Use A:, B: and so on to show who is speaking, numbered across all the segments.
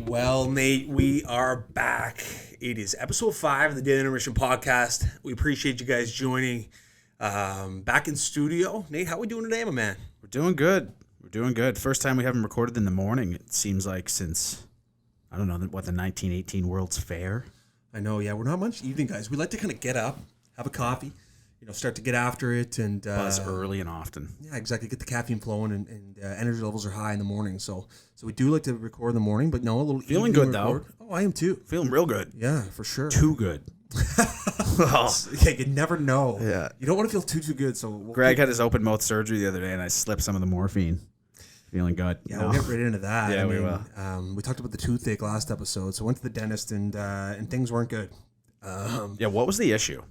A: Well, Nate, we are back. It is episode 5 of the Daily Intermission podcast. We appreciate you guys joining. Back in studio. Nate, how are we doing today, my man?
B: We're doing good. First time we haven't recorded in the morning, it seems like, since, I don't know, the 1918 World's Fair.
A: I know, yeah. We're not much evening guys. We like to kind of get up, have a coffee, start to get after it. And
B: buzz early and often.
A: Yeah, exactly. Get the caffeine flowing and energy levels are high in the morning. So we do like to record in the morning, but no, a little
B: feeling good, record.
A: Though. Oh, I am too.
B: Feeling real good.
A: Yeah, for sure.
B: Too good.
A: Yeah, you never know.
B: Yeah.
A: You don't want to feel too good. So
B: Greg had his open mouth surgery the other day, and I slipped some of the morphine. Feeling good.
A: Yeah, we'll get right into that.
B: Yeah, we will.
A: We talked about the toothache last episode, so I went to the dentist and things weren't good.
B: Yeah, what was the issue?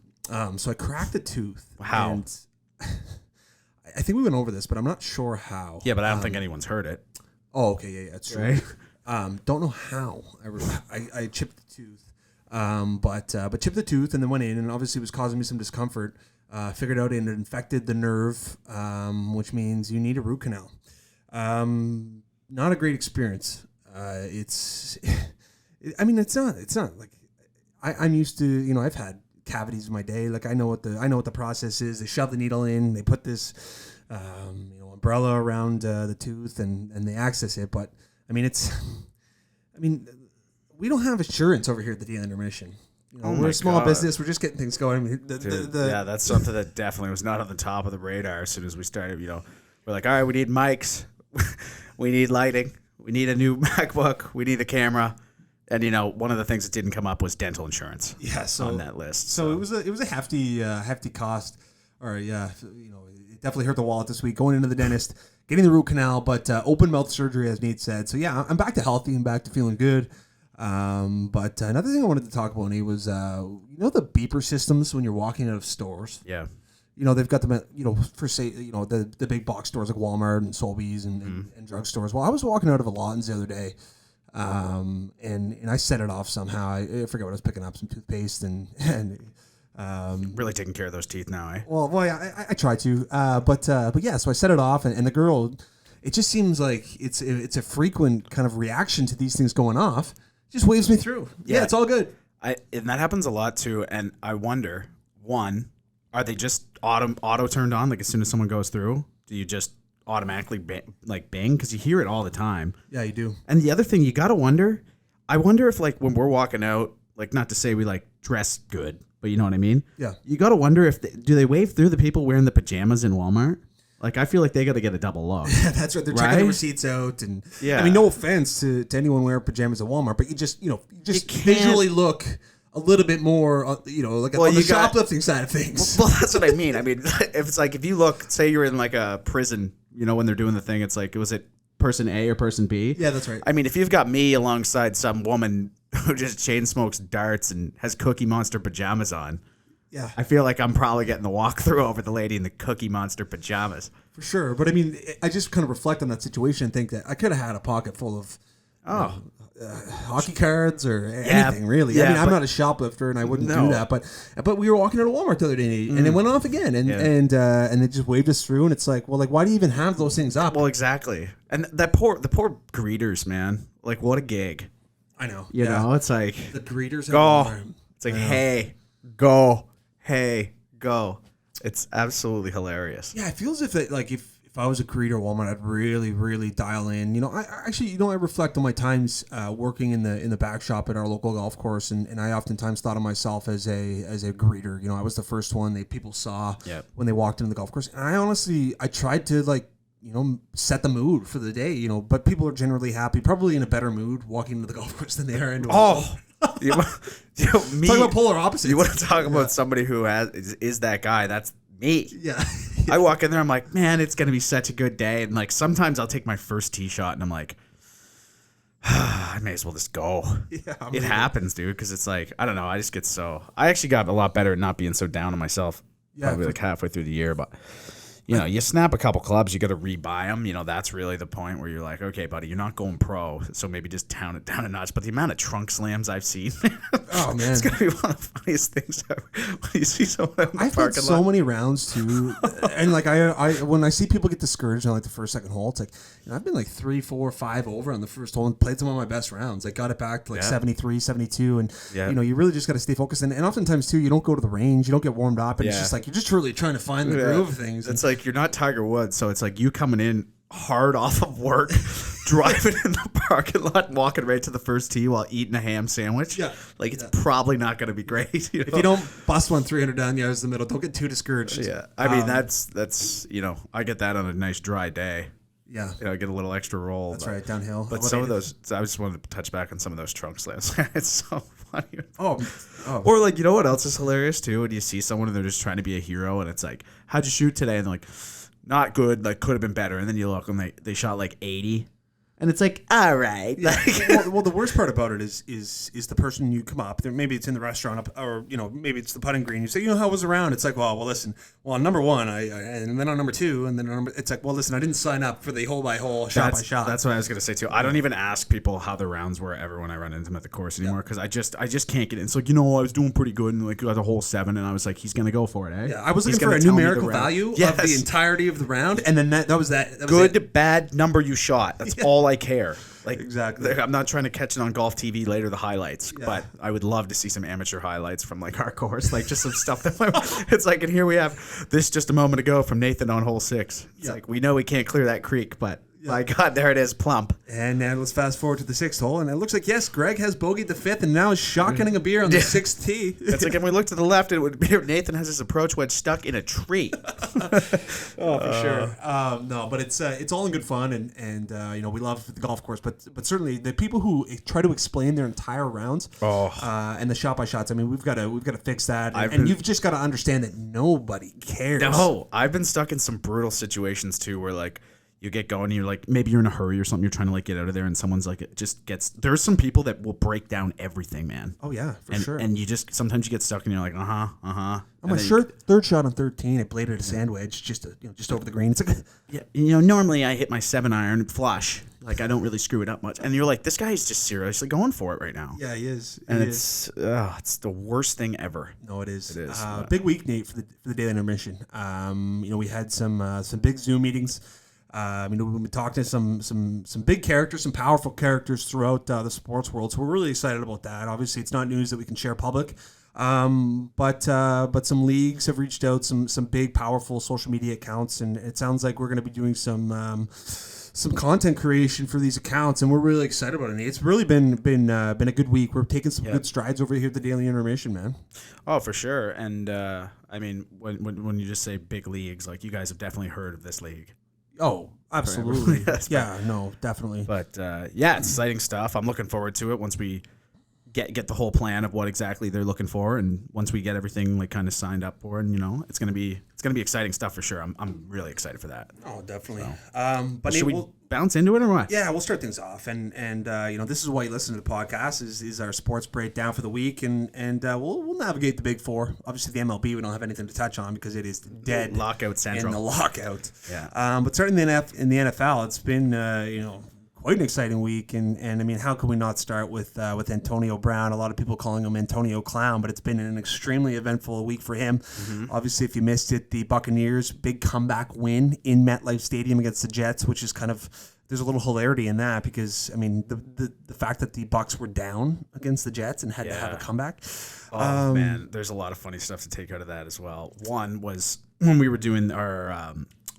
A: So I cracked a tooth.
B: How?
A: And I think we went over this, but I'm not sure how.
B: Yeah, but I don't think anyone's heard it.
A: Oh, okay, yeah, that's true.
B: Right?
A: Don't know how. I chipped the tooth, but chipped the tooth and then went in, and obviously it was causing me some discomfort. Figured out it infected the nerve, which means you need a root canal. Not a great experience. It's not like I'm used to. I've had cavities in my day. Like I know what the process is. They shove the needle in. They put this, umbrella around the tooth and they access it. But we don't have insurance over here at the Daily Intermission. We're a small business. We're just getting things going.
B: Yeah, that's something that definitely was not on the top of the radar as soon as we started. We're like, all right, we need mics, we need lighting, we need a new MacBook, we need a camera, and one of the things that didn't come up was dental insurance.
A: Yeah,
B: on that list.
A: So it was a hefty cost, or it definitely hurt the wallet this week. Going into the dentist, getting the root canal, but open mouth surgery, as Nate said. So yeah, I'm back to healthy and back to feeling good. But another thing I wanted to talk about, Nate, was the beeper systems when you're walking out of stores.
B: Yeah.
A: They've got them, for say, the big box stores like Walmart and Sobeys and drugstores. Well, I was walking out of a Lawton's the other day, and I set it off somehow. I forget what I was picking up, some toothpaste and
B: really taking care of those teeth now, eh?
A: Well, yeah, I try to, but yeah, so I set it off, and the girl, it just seems like it's a frequent kind of reaction to these things going off. Just waves me through. Yeah, it's all good.
B: And that happens a lot too. And I wonder, one, are they just auto turned on? Like as soon as someone goes through, do you just automatically bang? Because you hear it all the time.
A: Yeah, you do.
B: And the other thing you got to wonder, I wonder if like when we're walking out, like not to say we like dress good, but you know what I mean?
A: Yeah.
B: You got to wonder if do they wave through the people wearing the pajamas in Walmart? Like, I feel like they got to get a double look.
A: That's right. They're checking the receipts out. And
B: yeah.
A: No offense to anyone wearing pajamas at Walmart, but you just visually look a little bit more, on the shoplifting side of things.
B: Well, that's what I mean. If you look, say you're in like a prison, when they're doing the thing, it's like, was it person A or person B?
A: Yeah, that's right.
B: If you've got me alongside some woman who just chain smokes darts and has Cookie Monster pajamas on,
A: yeah,
B: I feel like I'm probably getting the walkthrough over the lady in the Cookie Monster pajamas.
A: For sure. But I just kind of reflect on that situation and think that I could have had a pocket full of hockey cards or anything, really.
B: Yeah,
A: I'm not a shoplifter and I wouldn't do that. But we were walking out of Walmart the other day and it went off again. And they just waved us through. And it's like, well, like, why do you even have those things up?
B: Well, exactly. And the poor greeters, man. Like, what a gig.
A: I know.
B: You know, it's like,
A: the greeters.
B: Go. It's like, hey, go. Hey, go. It's absolutely hilarious.
A: Yeah, it feels as if if I was a greeter at Walmart, I'd really, really dial in. I reflect on my times working in the back shop at our local golf course, and I oftentimes thought of myself as a greeter. I was the first one that people saw when they walked into the golf course, and I tried to set the mood for the day. But people are generally happy, probably in a better mood walking into the golf course than they are into.
B: Me,
A: talk about polar opposites.
B: You want to talk about somebody who is that guy? That's me.
A: Yeah.
B: I walk in there, I'm like, man, it's gonna be such a good day. And like sometimes I'll take my first tee shot, and I'm like, I may as well just go. Yeah, it happens, dude. Because it's like, I don't know. I actually got a lot better at not being so down on myself. Yeah, probably like halfway through the year, but You know, you snap a couple clubs, you got to rebuy them. You know, that's really the point where you're like, okay, buddy, you're not going pro, so maybe just tone it down a notch. But the amount of trunk slams I've seen,
A: oh man,
B: it's gonna be one of the funniest things ever. When you see someone in the
A: I've had so many rounds too, and like I when I see people get discouraged on like the first, second hole, it's like, you know, I've been like 3, 4, 5 over on the first hole and played some of my best rounds. I got it back to like 73, 72, and you know, you really just got to stay focused. And oftentimes too, you don't go to the range, you don't get warmed up, and it's just like you're just really trying to find the groove of things.
B: It's like you're not Tiger Woods, so it's like you coming in hard off of work, driving in the parking lot, and walking right to the first tee while eating a ham sandwich. Yeah, like it's probably not going to be great. You know?
A: If you don't bust one 300 down yards in the middle, don't get too discouraged.
B: Yeah, I mean that's you know, I get that on a nice dry day.
A: Yeah,
B: you know, I get a little extra roll.
A: That's right, downhill.
B: But some of those, I just wanted to touch back on some of those trunk slams. It's so funny.
A: Oh,
B: or like, you know what else is hilarious too? When you see someone and they're just trying to be a hero, and it's like, how'd you shoot today? And they're like, not good, like could have been better. And then you look and they shot like 80. And it's like, all right.
A: Yeah. well, the worst part about it is the person you come up there. Maybe it's in the restaurant, or you know, maybe it's the putting green. You say, you know, how was the round? It's like, well, listen. Well, on number one, and then on number two, and then on number. It's like, well, listen, I didn't sign up for the hole by hole, shot by shot.
B: That's what I was gonna say too. I don't even ask people how the rounds were ever when I run into them at the course anymore, because I just can't get in. It's like, you know, I was doing pretty good, and like got the hole 7, and I was like, he's gonna go for it, eh?
A: Yeah, I was looking for a numerical value of the entirety of the round, and then that was that.
B: Good, bad number you shot. That's all I care. Like,
A: exactly.
B: I'm not trying to catch it on golf TV later, the highlights, but I would love to see some amateur highlights from like our course, like just some stuff that it's like, and here we have this just a moment ago from Nathan on hole 6. It's like, we know we can't clear that creek, but my God, there it is, plump.
A: And now let's fast forward to the 6th hole, and it looks like, yes, Greg has bogeyed the 5th, and now is shotgunning a beer on the 6th tee.
B: It's like, if we look to the left, it would be Nathan has his approach wedge stuck in a tree.
A: For sure. No, but it's all in good fun, and you know, we love the golf course, but certainly the people who try to explain their entire rounds and the shot by shots. I mean, we've got to fix that, and you've just got to understand that nobody cares.
B: No, I've been stuck in some brutal situations too, where like, you get going, you're like, maybe you're in a hurry or something, you're trying to like get out of there, and someone's like, it just gets, there's some people that will break down everything, man.
A: Oh yeah, for sure.
B: And you just, sometimes you get stuck and you're like,
A: Oh, my third shot on 13, I bladed a sand wedge just over the green. It's like,
B: yeah, you know, normally I hit my 7-iron flush, like I don't really screw it up much, and you're like, this guy is just seriously going for it right now.
A: Yeah, he is.
B: And it's the worst thing ever.
A: No, it is. It is. Big week, Nate, for the daily intermission. You know, we had some big Zoom meetings. You know, we've been talking to some big characters, some powerful characters throughout the sports world. So we're really excited about that. Obviously, it's not news that we can share public, but some leagues have reached out, some big, powerful social media accounts, and it sounds like we're going to be doing some content creation for these accounts, and we're really excited about it. It's really been a good week. We're taking some good strides over here at the Daily Intermission, man.
B: Oh, for sure. And I mean, when you just say big leagues, like, you guys have definitely heard of this league.
A: Oh, absolutely. Yeah, no, definitely.
B: But yeah, it's exciting stuff. I'm looking forward to it once we get the whole plan of what exactly they're looking for, and once we get everything like kind of signed up for, and you know, it's gonna be exciting stuff for sure. I'm really excited for that.
A: Oh, definitely.
B: So, but should we bounce into it or what?
A: Yeah, we'll start things off, and you know, this is why you listen to the podcast is our sports breakdown for the week, and we'll navigate the big four. Obviously, the MLB we don't have anything to touch on because it is dead
B: lockout central
A: in the lockout.
B: Yeah.
A: But certainly in the NFL, it's been you know, quite an exciting week, and I mean, how can we not start with Antonio Brown? A lot of people calling him Antonio Clown, but it's been an extremely eventful week for him. Mm-hmm. Obviously, if you missed it, the Buccaneers big comeback win in MetLife Stadium against the Jets, which is kind of, there's a little hilarity in that because I mean the fact that the Bucs were down against the Jets and had to have a comeback.
B: Oh man, there's a lot of funny stuff to take out of that as well. One was when we were doing our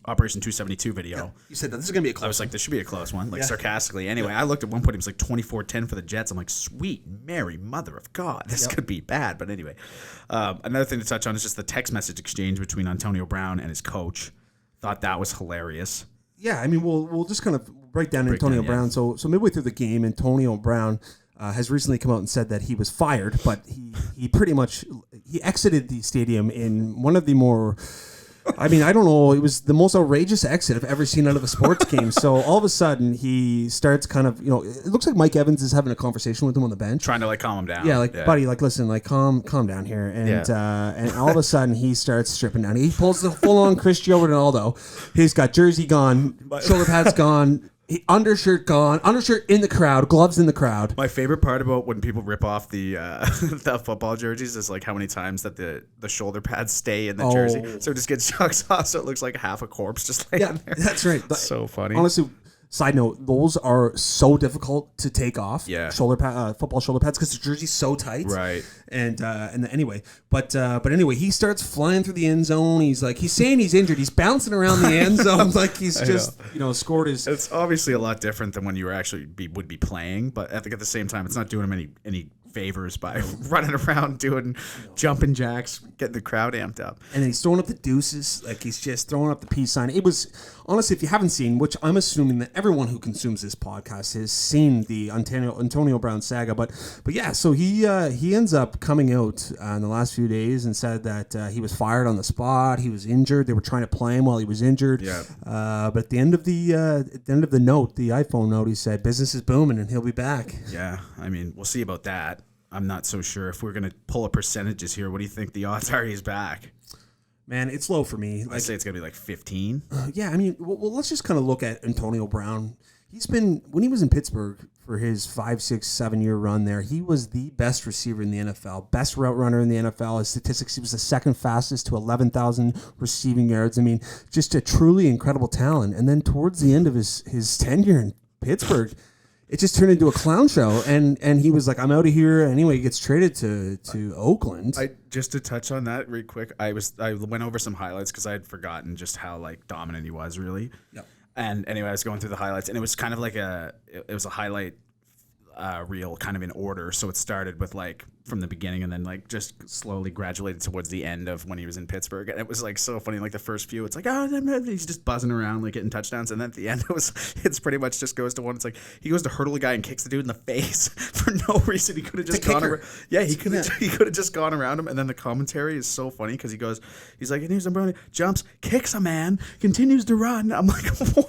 B: Operation 272 video.
A: Yeah. You said that this is going to be a close one.
B: I was like, this should be a close one, like sarcastically. Anyway, I looked at one point, it was like 24-10 for the Jets. I'm like, sweet Mary, mother of God, this could be bad. But anyway, another thing to touch on is just the text message exchange between Antonio Brown and his coach. Thought that was hilarious.
A: Yeah, I mean, we'll just kind of break down Antonio Brown. So midway through the game, Antonio Brown has recently come out and said that he was fired, but he pretty much exited the stadium in one of the more I mean, I don't know. It was the most outrageous exit I've ever seen out of a sports game. So all of a sudden, he starts kind of, it looks like Mike Evans is having a conversation with him on the bench.
B: Trying to like calm him down.
A: Yeah, buddy, like, listen, like, calm down here. And all of a sudden, he starts stripping down. He pulls the full-on Cristiano Ronaldo. He's got jersey gone, shoulder pads gone, undershirt gone, undershirt in the crowd, gloves in the crowd.
B: My favorite part about when people rip off the the football jerseys is like how many times that the shoulder pads stay in the jersey, so it just gets chucked off, so it looks like half a corpse just laying there.
A: That's right.
B: So funny.
A: Honestly, side note, those are so difficult to take off.
B: Yeah.
A: Football shoulder pads, because the jersey's so tight.
B: Right.
A: And anyway, but anyway, he starts flying through the end zone. He's saying he's injured. He's bouncing around the end zone like he's just scored his.
B: It's obviously a lot different than when you were actually would be playing, but I think at the same time, it's not doing him any favors by running around doing jumping jacks, getting the crowd amped up.
A: And he's throwing up the deuces, like he's just throwing up the peace sign. It was, honestly, if you haven't seen, which I'm assuming that everyone who consumes this podcast has seen the Antonio Brown saga, but yeah, so he ends up coming out in the last few days and said that he was fired on the spot. He was injured. They were trying to play him while he was injured.
B: Yeah.
A: But at the end of the note, the iPhone note, he said business is booming and he'll be back.
B: Yeah, I mean, we'll see about that. I'm not so sure. If we're going to pull up percentages here, what do you think the odds are he's back?
A: Man, it's low for me.
B: I say it's going to be like 15.
A: Yeah, I mean, well, let's just kind of look at Antonio Brown. When he was in Pittsburgh for his 5, 6, 7 year run there, he was the best receiver in the NFL, best route runner in the NFL. His statistics, he was the second fastest to 11,000 receiving yards. I mean, just a truly incredible talent. And then towards the end of his tenure in Pittsburgh, it just turned into a clown show, and he was like, "I'm out of here." Anyway, he gets traded to Oakland.
B: Just to touch on that real quick, I went over some highlights because I had forgotten just how like dominant he was, really.
A: Yep.
B: And anyway, I was going through the highlights, and it was kind of like it was a highlight reel kind of in order. So it started with like from the beginning, and then like just slowly graduated towards the end of when he was in Pittsburgh. And it was like so funny. Like the first few, it's like, oh, he's just buzzing around, like getting touchdowns. And then at the end, it's pretty much just goes to one. It's like he goes to hurdle a guy and kicks the dude in the face for no reason. He could have just gone around. Yeah, he could have just gone around him. And then the commentary is so funny because he's like, and here's Brownie, jumps, kicks a man, continues to run. I'm like, what?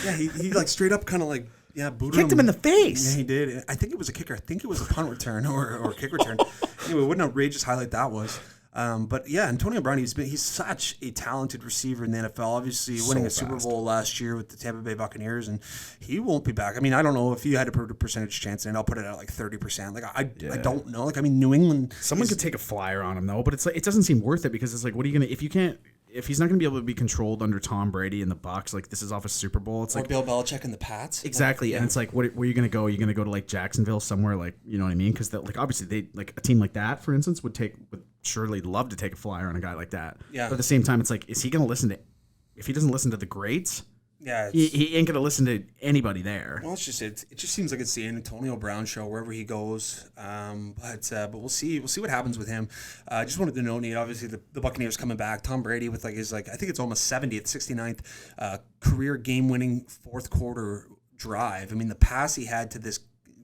A: Yeah, he like straight up kind of like. Yeah,
B: kicked him in the face.
A: Yeah, he did. I think it was a kicker. I think it was a punt return or a kick return. Anyway, what an outrageous highlight that was. But yeah, Antonio Brown, he's such a talented receiver in the NFL. Obviously, winning a Super Bowl last year with the Tampa Bay Buccaneers, and he won't be back. I mean, I don't know if you had to put a percentage chance, and I'll put it at like 30%. Like I don't know. Like I mean, New England.
B: Someone could take a flyer on him though, but it's like it doesn't seem worth it because it's like, what are you gonna if he's not going to be able to be controlled under Tom Brady in the Bucs, like this is off a Super Bowl. It's
A: or
B: like
A: Bill Belichick and the Pats.
B: Exactly, and it's like, where are you going to go? Are you going to go to like Jacksonville somewhere, like, you know what I mean? Because like obviously they like a team like that, for instance, would surely love to take a flyer on a guy like that.
A: Yeah.
B: But at the same time, it's like, is he going to listen to? If he doesn't listen to the greats,
A: yeah,
B: he ain't going to listen to anybody there.
A: Well, it's just it just seems like it's the Antonio Brown show wherever he goes. But we'll see what happens with him. I just wanted to note, Nate, obviously the Buccaneers coming back. Tom Brady with like his I think it's almost 70th, 69th career game-winning fourth quarter drive. I mean, the pass he had to this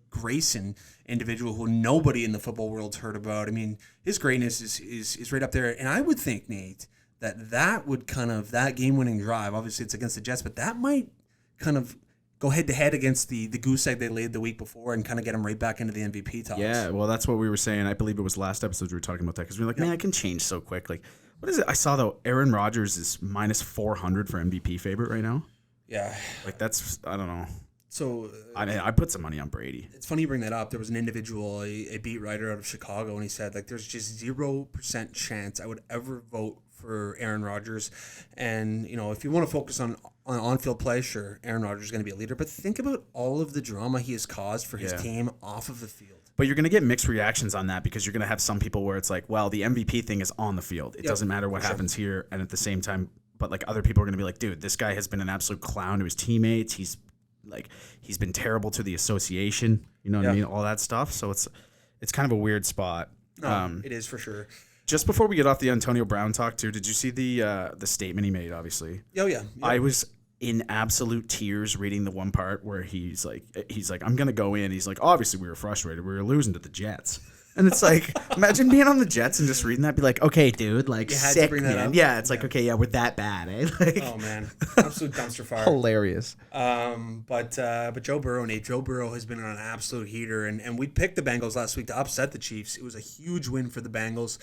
A: Grayson individual who nobody in the football world's heard about. I mean, his greatness is right up there. And I would think, Nate, that would kind of, that game-winning drive, obviously it's against the Jets, but that might kind of go head-to-head against the goose egg they laid the week before and kind of get him right back into the MVP talks.
B: Yeah, well, that's what we were saying. I believe it was last episode we were talking about that because we were like, man, I can change so quick. Like, what is it? I saw, though, Aaron Rodgers is minus 400 for MVP favorite right now.
A: Yeah.
B: Like, that's, I don't know.
A: So
B: I put some money on Brady.
A: It's funny you bring that up. There was an individual, a beat writer out of Chicago, and he said, like, there's just 0% chance I would ever vote for Aaron Rodgers. And, you know, if you want to focus on on-field play, sure, Aaron Rodgers is going to be a leader. But think about all of the drama he has caused for his team off of the field.
B: But you're going to get mixed reactions on that because you're going to have some people where it's like, well, the MVP thing is on the field. It doesn't matter what happens here. And at the same time, but like other people are going to be like, dude, this guy has been an absolute clown to his teammates. He's been terrible to the association, you know what I mean? All that stuff. So it's kind of a weird spot.
A: It is for sure.
B: Just before we get off the Antonio Brown talk too, did you see the statement he made, obviously?
A: Oh, yeah.
B: I was in absolute tears reading the one part where he's like, I'm going to go in. He's like, obviously we were frustrated. We were losing to the Jets. And it's like, imagine being on the Jets and just reading that, be like, okay, dude, like,
A: You had to
B: sick,
A: bring that
B: man.
A: up?
B: Yeah, it's like, okay, yeah, we're that bad, eh? Like,
A: Oh man, absolute dumpster fire.
B: hilarious.
A: But Joe Burrow, Nate. Joe Burrow has been on an absolute heater, and we picked the Bengals last week to upset the Chiefs. It was a huge win for the Bengals.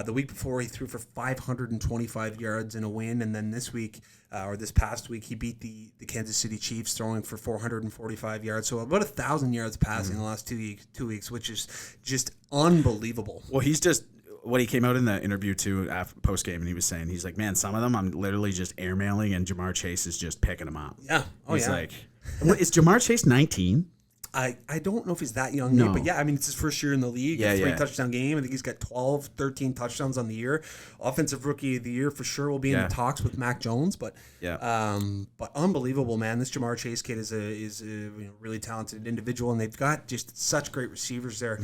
A: The week before, he threw for 525 yards in a win, and then this week, or this past week, he beat the Kansas City Chiefs, throwing for 445 yards. So about 1,000 yards passing in the last 2 weeks, which is just unbelievable.
B: Well, he's just what he came out in the interview too post game, and he was saying, he's like, man, some of them I'm literally just airmailing, and Jamar Chase is just picking them up.
A: Yeah. Oh,
B: He's
A: yeah.
B: like, what, is Jamar Chase 19?
A: I don't know if he's that young,
B: No.
A: Nate, but yeah, I mean, it's his first year in the league.
B: Yeah,
A: a 3
B: yeah.
A: touchdown game. I think he's got 13 touchdowns on the year. Offensive rookie of the year for sure will be in
B: Yeah.
A: the talks with Mac Jones, but but unbelievable, man. This Jamar Chase kid is a really talented individual, and they've got just such great receivers there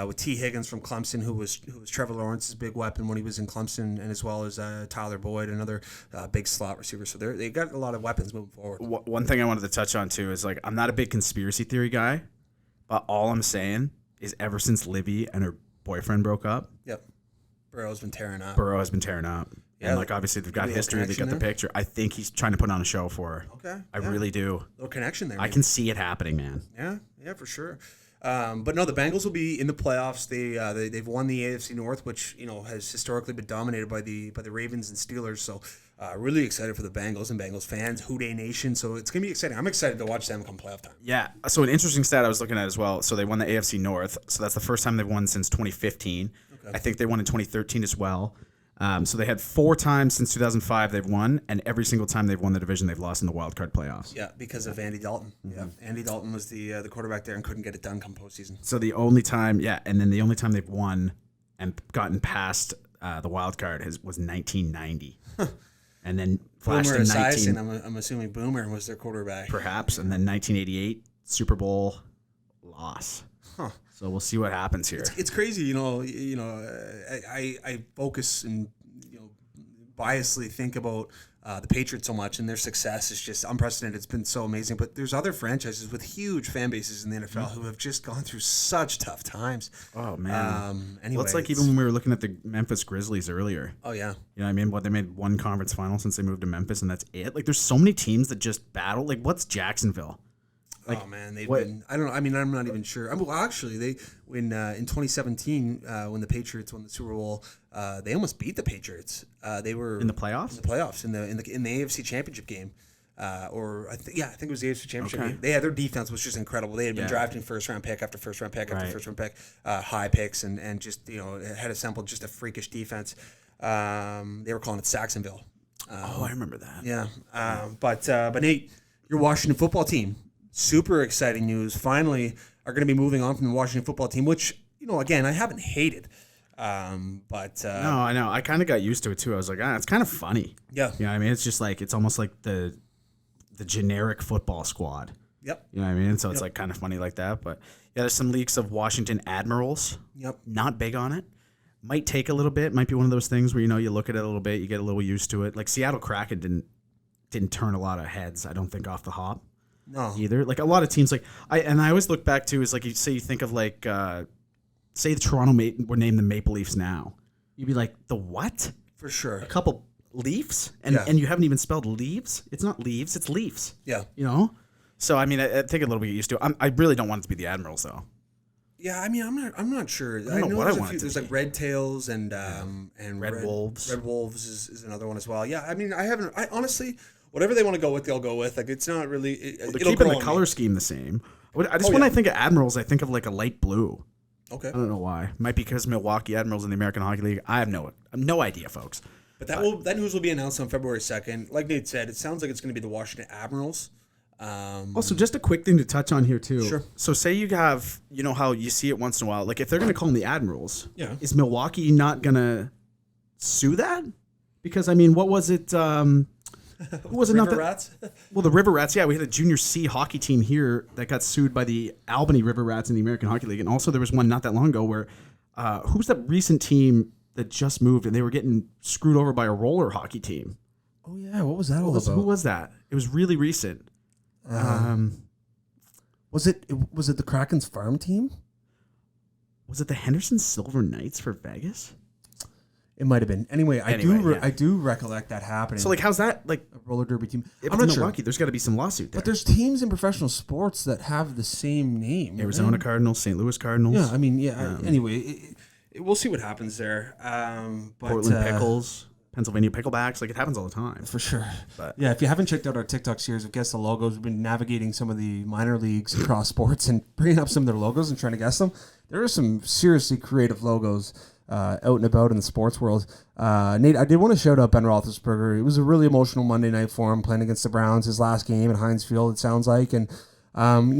A: with T. Higgins from Clemson, who was Trevor Lawrence's big weapon when he was in Clemson, and as well as Tyler Boyd, another big slot receiver. So they got a lot of weapons moving forward.
B: One thing I wanted to touch on too is, like, I'm not a big conspiracy theory guy, but all I'm saying is ever since Livy and her boyfriend broke up,
A: Yep, Burrow's been tearing up.
B: Burrow has been tearing up.
A: Yeah,
B: And, like, obviously they've got
A: maybe a
B: history, they got the
A: connection there?
B: picture. I think he's trying to put on a show for her.
A: Okay,
B: I
A: yeah.
B: really do.
A: Little connection there.
B: I
A: maybe.
B: can see it happening, man.
A: Yeah, for sure. But no, the Bengals will be in the playoffs. They've won the AFC North, which has historically been dominated by the Ravens and Steelers. So really excited for the Bengals and Bengals fans, Hoot Nation. So it's gonna be exciting. I'm excited to watch them come playoff time.
B: Yeah. So an interesting stat I was looking at as well. So they won the AFC North. So that's the first time they've won since 2015.
A: Okay.
B: I think they won in 2013 as well. So they had 4 times since 2005 they've won, and every single time they've won the division, they've lost in the wild card playoffs.
A: Yeah, because of Andy Dalton. Yeah, Andy Dalton was the quarterback there and couldn't get it done come postseason.
B: So the only time, and then the only time they've won and gotten past the wild card was 1990. And then flashed
A: Boomer
B: in 19,
A: Esiason, I'm assuming Boomer was their quarterback.
B: perhaps, and then 1988 Super Bowl loss.
A: Huh.
B: So we'll see what happens here.
A: It's crazy, I focus and biasly think about the Patriots so much, and their success is just unprecedented. It's been so amazing. But there's other franchises with huge fan bases in the NFL who have just gone through such tough times.
B: Oh man.
A: Anyway,
B: Well, it's like even when we were looking at the Memphis Grizzlies earlier.
A: Oh yeah.
B: You know what I mean? They made one conference final since they moved to Memphis, and that's it. Like, there's so many teams that just battle. Like, what's Jacksonville? Like,
A: oh man, they've
B: what-
A: been. I don't know. I mean, I'm not even sure. Well, actually, they in 2017 when the Patriots won the Super Bowl, they almost beat the Patriots. They were
B: In the playoffs?
A: In the playoffs in the AFC Championship game. I think it was the AFC Championship
B: Okay.
A: game. Their defense was just incredible. They had been
B: Yeah.
A: drafting first round pick after first round pick after
B: Right.
A: first round pick, high picks, and just had assembled just a freakish defense. They were calling it Saxonville.
B: I remember that.
A: Yeah, but Nate, your Washington football team, super exciting news. Finally, are going to be moving on from the Washington football team, which again I haven't hated, but
B: No, I know. I kind of got used to it too. I was like, it's kind of funny.
A: yeah,
B: You know what I mean? It's just like, it's almost like the generic football squad.
A: yep,
B: You know what I mean? So it's like kind of funny like that. But yeah, there's some leaks of Washington Admirals.
A: yep.
B: Not big on it. Might take a little bit. Might be one of those things where you look at it a little bit, you get a little used to it. Like Seattle Kraken didn't turn a lot of heads, I don't think, off the hop
A: No,
B: either. Like a lot of teams, I always look back to is like, you think of like say the Toronto were named the Maple Leafs now, you'd be like, the what?
A: for sure.
B: A couple Leafs, and
A: Yeah.
B: and you haven't even spelled leaves. It's not leaves, it's Leafs.
A: Yeah,
B: So I mean, I take a little bit used to it. I really don't want it to be the Admirals though.
A: yeah. I mean, I'm not sure. I
B: know
A: know
B: what
A: there's
B: I want it to
A: There's like
B: be.
A: Red Tails and
B: Red Wolves.
A: Red Wolves is another one as well. Yeah, I mean, I honestly, whatever they want to go with, they'll go with. Like, it's not really.
B: They're
A: It'll
B: keeping
A: grow
B: the
A: on me.
B: color scheme the same. When I
A: yeah.
B: think of Admirals, I think of like a light blue.
A: Okay.
B: I don't know why. Might be because Milwaukee Admirals in the American Hockey League. I have no idea, folks.
A: But that news will be announced on February 2nd. Like Nate said, it sounds like it's going to be the Washington Admirals.
B: Also, just a quick thing to touch on here too.
A: Sure.
B: So say you have, how you see it once in a while. Like if they're going to call them the Admirals,
A: Yeah.
B: is Milwaukee not going to sue that? Because I mean, what was it? Who was it? Not
A: River
B: that,
A: Rats?
B: well, the River Rats. Yeah, we had a junior C hockey team here that got sued by the Albany River Rats in the American Hockey League, and also there was one not that long ago where who's that recent team that just moved and they were getting screwed over by a roller hockey team?
A: Oh, yeah. What was that all
B: Who was that? It was really recent.
A: Was it the Kraken's farm team?
B: Was it the Henderson Silver Knights for Vegas?
A: It might have been. Anyway, I do recollect that happening.
B: So, like, how's that? Like,
A: a roller derby team.
B: if
A: I'm
B: it's
A: not sure.
B: Milwaukee, there's got to be some lawsuit there.
A: But there's teams in professional sports that have the same name.
B: Arizona Cardinals, St. Louis Cardinals.
A: Yeah, I mean, anyway, we'll see what happens there. But,
B: Portland Pickles, Pennsylvania Picklebacks. Like, it happens all the time.
A: For sure.
B: But
A: yeah, if you haven't checked out our TikTok series of Guess the Logos, we've been navigating some of the minor leagues across sports and bringing up some of their logos and trying to guess them. There are some seriously creative logos out and about in the sports world. Nate, I did want to shout out Ben Roethlisberger. It was a really emotional Monday night for him playing against the Browns, his last game at Heinz Field, it sounds like. And,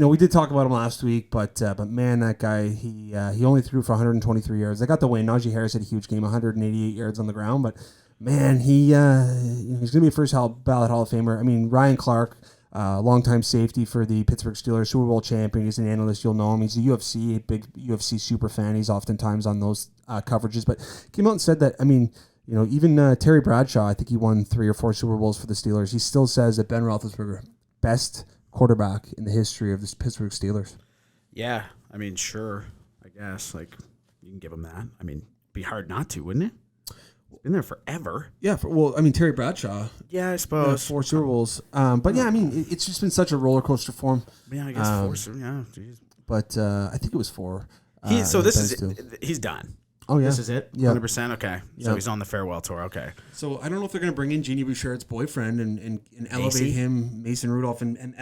A: we did talk about him last week, but man, that guy, he only threw for 123 yards. They got the win. Najee Harris had a huge game, 188 yards on the ground, but man, he's going to be a first ballot Hall of Famer. I mean, Ryan Clark, longtime safety for the Pittsburgh Steelers, Super Bowl champion. He's an analyst. You'll know him. He's a big UFC super fan. He's oftentimes on those coverages, but came out and said that, I mean, even Terry Bradshaw, I think he won 3 or 4 Super Bowls for the Steelers. He still says that Ben Roethlisberger, best quarterback in the history of the Pittsburgh Steelers.
B: yeah, I mean, sure, I guess. Like, you can give him that. I mean, it'd be hard not to, wouldn't it? He's been there forever.
A: Yeah, Terry Bradshaw.
B: Yeah, I suppose.
A: 4 Super Bowls. But yeah, I mean, it's just been such a roller coaster for him.
B: Yeah, I guess 4. Yeah, geez.
A: But I think it was 4.
B: He's done.
A: Oh, yeah.
B: This is it?
A: Yeah.
B: 100%? Okay. So he's on the farewell tour. Okay.
A: So I don't know if they're going to bring in Jeannie Bouchard's boyfriend and elevate him, Mason Rudolph, and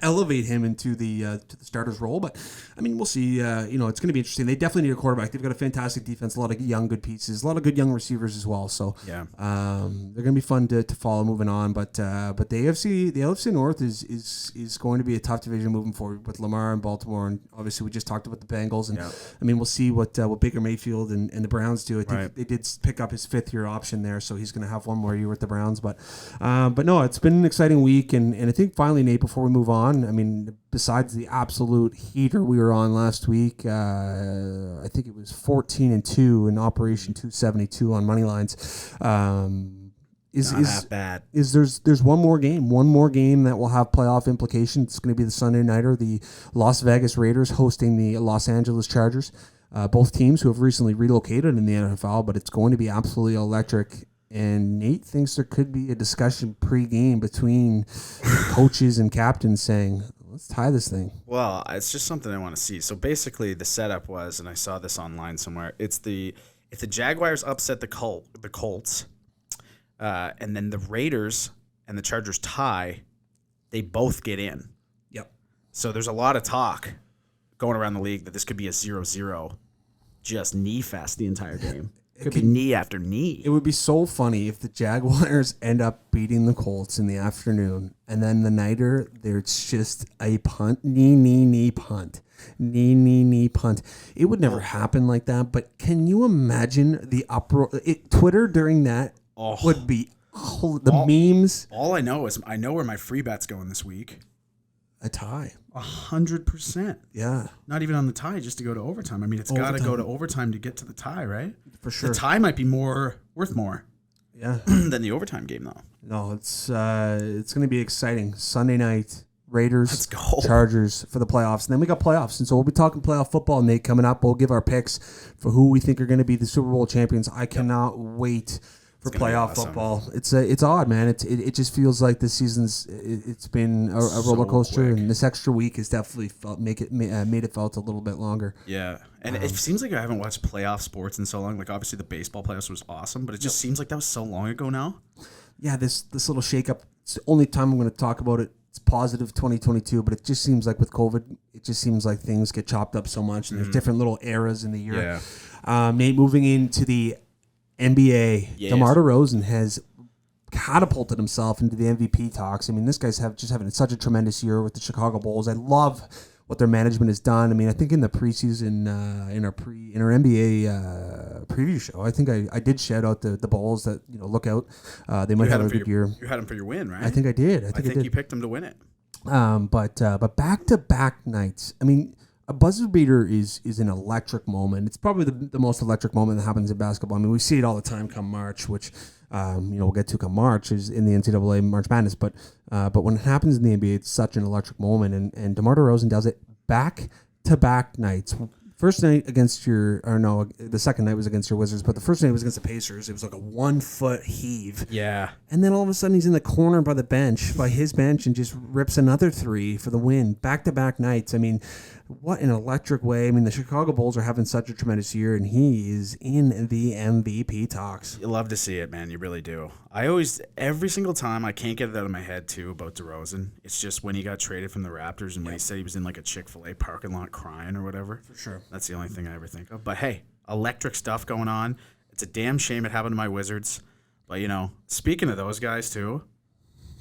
A: elevate him into the to the starter's role. But I mean, we'll see. It's going to be interesting. They definitely need a quarterback. They've got a fantastic defense, a lot of young good pieces, a lot of good young receivers as well. So
B: yeah,
A: they're going to be fun to follow moving on. But the AFC North is going to be a tough division moving forward with Lamar and Baltimore, and obviously we just talked about the Bengals. And I mean, we'll see what Baker Mayfield and the Browns do. I think they did pick up his 5th-year option there, so he's going to have one more year with the Browns. But no, it's been an exciting week, and I think finally, Nate, before we move on, I mean, besides the absolute heater we were on last week, I think it was 14-2 in Operation 272 on money lines. Is
B: that bad?
A: There's one more game that will have playoff implications. It's going to be the Sunday nighter, the Las Vegas Raiders hosting the Los Angeles Chargers. Both teams who have recently relocated in the NFL, but it's going to be absolutely electric. And Nate thinks there could be a discussion pre-game between coaches and captains saying, let's tie this thing.
B: Well, it's just something I want to see. So basically the setup was, and I saw this online somewhere, if the Jaguars upset the Colts, and then the Raiders and the Chargers tie, they both get in.
A: Yep.
B: So there's a lot of talk going around the league that this could be a 0-0, just knee fest the entire game. Could be knee after knee.
A: It would be so funny if the Jaguars end up beating the Colts in the afternoon, and then the nighter, there's just a punt, knee, punt. Knee, punt. It would never happen like that, but can you imagine the uproar? Twitter during that would be memes.
B: All I know is I know where my free bet's going this week.
A: A tie.
B: 100%.
A: Yeah.
B: Not even on the tie, just to go to overtime. I mean, it's got to go to overtime to get to the tie, right?
A: For sure.
B: The tie might be worth more.
A: Yeah.
B: Than the overtime game, though.
A: No, it's going to be exciting. Sunday night, Raiders,
B: let's go.
A: Chargers for the playoffs. And then we got playoffs. And so we'll be talking playoff football, Nate, coming up. We'll give our picks for who we think are going to be the Super Bowl champions. I cannot wait for playoff football. It's odd, man. It just feels like this season's it's been a roller coaster, and this extra week has definitely made it felt a little bit longer.
B: Yeah, and it seems like I haven't watched playoff sports in so long. Like obviously the baseball playoffs was awesome, but it just seems like that was so long ago now.
A: Yeah, this little shakeup. It's the only time I'm going to talk about it. It's positive 2022, but it just seems like with COVID, it just seems like things get chopped up so much, and there's different little eras in the year.
B: Yeah.
A: Nate, moving into the NBA,
B: yes.
A: DeMar DeRozan has catapulted himself into the MVP talks. I mean, this guy's having such a tremendous year with the Chicago Bulls. I love what their management has done. I mean, I think in the preseason, in our NBA preview show, I think I did shout out the Bulls that look out. They might have a good year.
B: You had them for your win, right?
A: I think I did. I think
B: you picked them to win it.
A: But back-to-back nights. I mean, a buzzer beater is an electric moment. It's probably the most electric moment that happens in basketball. I mean, we see it all the time come March, which we'll get to come March is in the NCAA March Madness. But when it happens in the NBA, it's such an electric moment. And DeMar DeRozan does it back-to-back nights. first night the second night was against your Wizards, but the first night was against the Pacers. It was like a 1 foot heave.
B: Yeah.
A: And then all of a sudden he's in the corner by his bench, and just rips another 3 for the win. Back-to-back nights. I mean, what an electric way. I mean, the Chicago Bulls are having such a tremendous year, and he is in the MVP talks.
B: You love to see it, man. You really do. Every single time, I can't get it out of my head, too, about DeRozan. It's just when he got traded from the Raptors and when he said he was in like a Chick-fil-A parking lot crying or whatever.
A: For sure.
B: That's the only thing I ever think of. But hey, electric stuff going on. It's a damn shame it happened to my Wizards. But, speaking of those guys, too,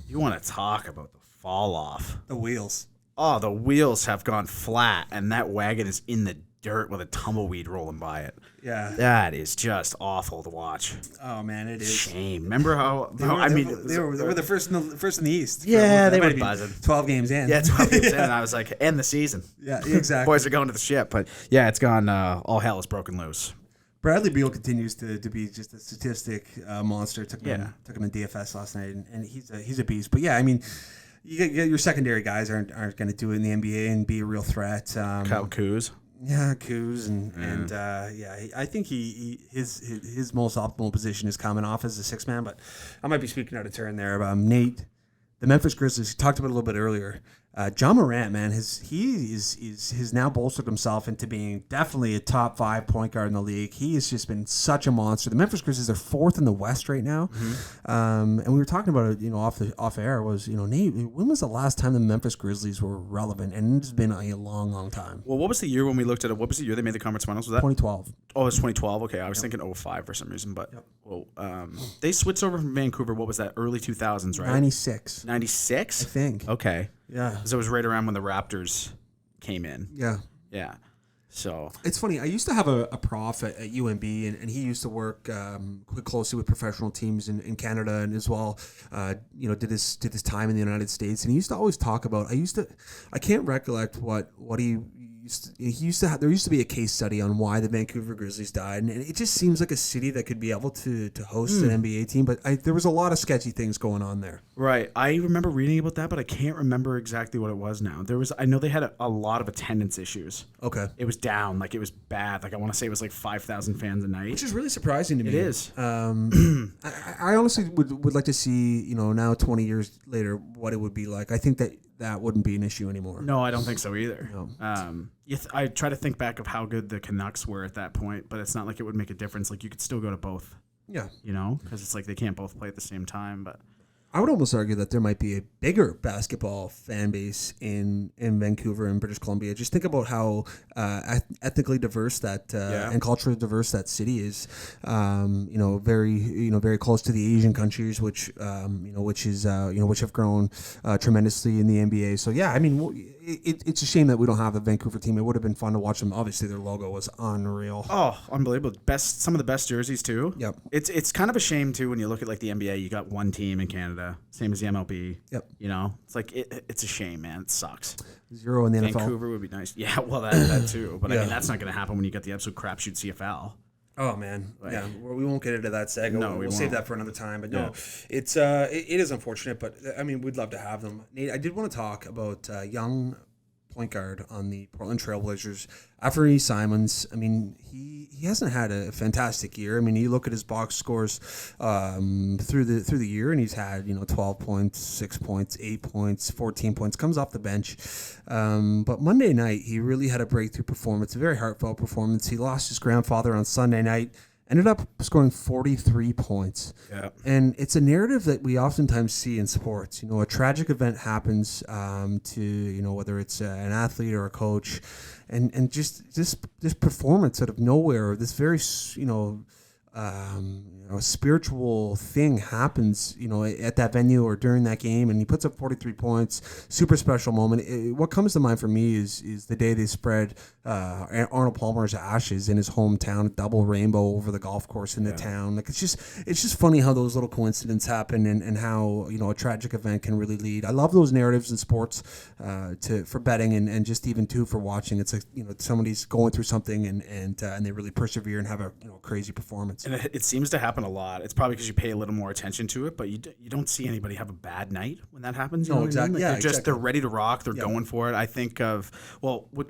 B: you want to talk about the fall off.
A: The wheels.
B: Oh, the wheels have gone flat, and that wagon is in the dirt with a tumbleweed rolling by it.
A: Yeah.
B: That is just awful to watch.
A: Oh, man, it is.
B: Shame. Remember how...
A: They were the first in the East.
B: Yeah, they were buzzing.
A: 12 games in.
B: Yeah, 12 games in, and I was like, end the season.
A: Yeah, exactly.
B: Boys are going to the ship. But, yeah, it's gone... all hell is broken loose.
A: Bradley Beal continues to be just a statistic monster. Took him in DFS last night, and he's a beast. But, yeah, I mean... your secondary guys aren't going to do it in the NBA and be a real threat.
B: Kyle Kuz.
A: Yeah, Kuz, and I think his most optimal position is coming off as a 6-man, but I might be speaking out of turn there. Nate, the Memphis Grizzlies, talked about it a little bit earlier. John Morant, man, has now bolstered himself into being definitely a top 5 point guard in the league. He has just been such a monster. The Memphis Grizzlies are 4th in the West right now, and we were talking about it, off air. Was Nate, when was the last time the Memphis Grizzlies were relevant? And it's been a long, long time.
B: Well, what was the year when we looked at it? What was the year they made the conference finals? Was that
A: 2012?
B: Oh, it was 2012. Okay, I was thinking 2005 for some reason, but they switched over from Vancouver. What was that? Early 2000s, right?
A: 96.
B: 96,
A: I think.
B: Okay.
A: Yeah.
B: Because it was right around when the Raptors came in.
A: Yeah.
B: Yeah. So
A: it's funny. I used to have a prof at UNB, and he used to work quite closely with professional teams in Canada, and as well, did his time in the United States. And he used to always talk about. I can't recollect what he used to have. There used to be a case study on why the Vancouver Grizzlies died, and it just seems like a city that could be able to host an NBA team. But there was a lot of sketchy things going on there.
B: Right. I remember reading about that, but I can't remember exactly what it was now. I know they had a lot of attendance issues.
A: Okay.
B: It was down. Like, it was bad. Like, I want to say it was like 5,000 fans a night.
A: Which is really surprising to me.
B: It is.
A: I honestly would like to see, now 20 years later, what it would be like. I think that wouldn't be an issue anymore.
B: No, I don't think so either.
A: No.
B: I try to think back of how good the Canucks were at that point, but it's not like it would make a difference. Like, you could still go to both.
A: Yeah.
B: Because it's like they can't both play at the same time, but...
A: I would almost argue that there might be a bigger basketball fan base in Vancouver and British Columbia. Just think about how ethnically diverse that and culturally diverse that city is. Very close to the Asian countries, which have grown tremendously in the NBA. So yeah, I mean, it's a shame that we don't have a Vancouver team. It would have been fun to watch them. Obviously, their logo was unreal.
B: Oh, unbelievable! Some of the best jerseys too.
A: Yep.
B: It's kind of a shame too when you look at like the NBA. You got one team in Canada. Same as the MLB.
A: Yep.
B: It's like it's a shame, man. It sucks.
A: 0 in the NFL.
B: Vancouver would be nice. Yeah, well, that too. But I mean, that's not going to happen when you got the absolute crapshoot CFL.
A: Oh man, yeah. We won't get into that saga.
B: No,
A: we'll save that for another time. But no, it is unfortunate. But I mean, we'd love to have them. Nate, I did want to talk about young point guard on the Portland Trailblazers, Anthony Simons. I mean, he hasn't had a fantastic year. I mean, you look at his box scores through the year, and he's had 12 points, 6 points, 8 points, 14 points. Comes off the bench, but Monday night he really had a breakthrough performance, a very heartfelt performance. He lost his grandfather on Sunday night. Ended up scoring 43 points.
B: Yeah.
A: And it's a narrative that we oftentimes see in sports. A tragic event happens to, whether it's an athlete or a coach, and just this performance out of nowhere, this very, spiritual thing happens, at that venue or during that game, and he puts up 43 points. Super special moment. What comes to mind for me is the day they spread Arnold Palmer's ashes in his hometown, double rainbow over the golf course in the town. Like, it's just funny how those little coincidences happen, and how a tragic event can really lead. I love those narratives in sports for betting and just even too for watching. It's like somebody's going through something and they really persevere and have a crazy performance.
B: And it seems to happen a lot. It's probably because you pay a little more attention to it, but you don't see anybody have a bad night when that happens. You know
A: exactly.
B: What I mean?
A: Yeah,
B: they're ready to rock. They're going for it. I think of,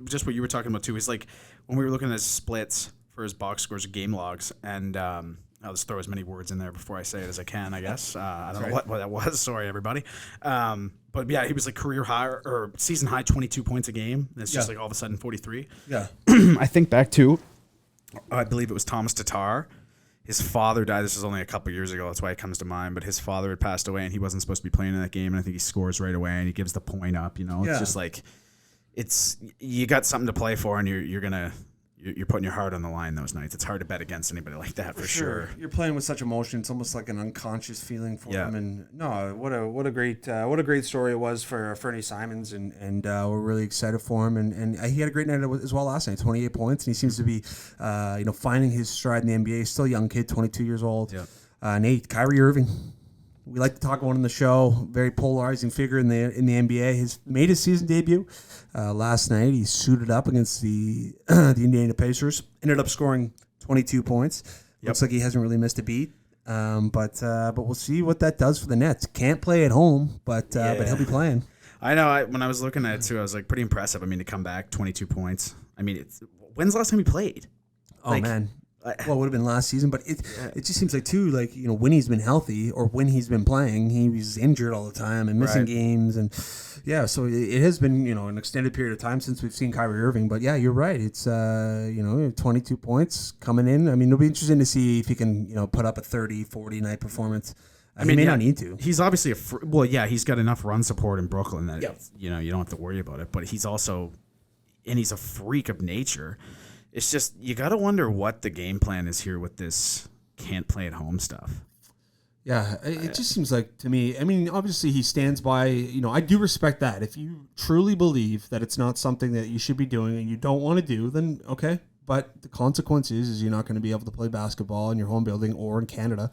B: just what you were talking about too, is like when we were looking at his splits for his box scores of game logs, and I'll just throw as many words in there before I say it as I can, I guess. I don't know what that was. Sorry, everybody. But yeah, he was like career high or season high 22 points a game. And it's just like all of a sudden 43.
A: Yeah.
B: I think back to, I believe it was Thomas Tatar. His father died. This was only a couple years ago. That's why it comes to mind. But his father had passed away, and he wasn't supposed to be playing in that game. And I think he scores right away, and he gives the point up. It's just like you got something to play for, and you're putting your heart on the line those nights. It's hard to bet against anybody like that for sure.
A: You're playing with such emotion. It's almost like an unconscious feeling for him. And no, what a great story it was for Fernie Simons, and we're really excited for him. And he had a great night as well last night. 28 points, and he seems to be finding his stride in the NBA. Still a young kid, 22 years old. Yeah. Nate, Kyrie Irving. We like to talk about him in the show. Very polarizing figure in the NBA. He's made his season debut last night. He suited up against the Indiana Pacers. Ended up scoring 22 points. Looks like he hasn't really missed a beat. But we'll see what that does for the Nets. Can't play at home, but he'll be playing.
B: I know. When I was looking at it too, I was like pretty impressive. I mean, to come back 22 points. I mean, when's the last time he played?
A: Oh man. Well, it would have been last season, but it just seems like too, like, when he's been healthy or when he's been playing, he was injured all the time and missing games, and so it has been an extended period of time since we've seen Kyrie Irving. But yeah, you're right. It's 22 points coming in. I mean, it'll be interesting to see if he can put up a 30-40 night performance. He may not need to.
B: He's obviously he's got enough run support in Brooklyn that you don't have to worry about it. But he's also, and he's a freak of nature. It's just, you got to wonder what the game plan is here with this can't play at home stuff.
A: Yeah, it just seems like to me, I mean, obviously he stands by, I do respect that. If you truly believe that it's not something that you should be doing and you don't want to do, then okay. But the consequence is you're not going to be able to play basketball in your home building or in Canada.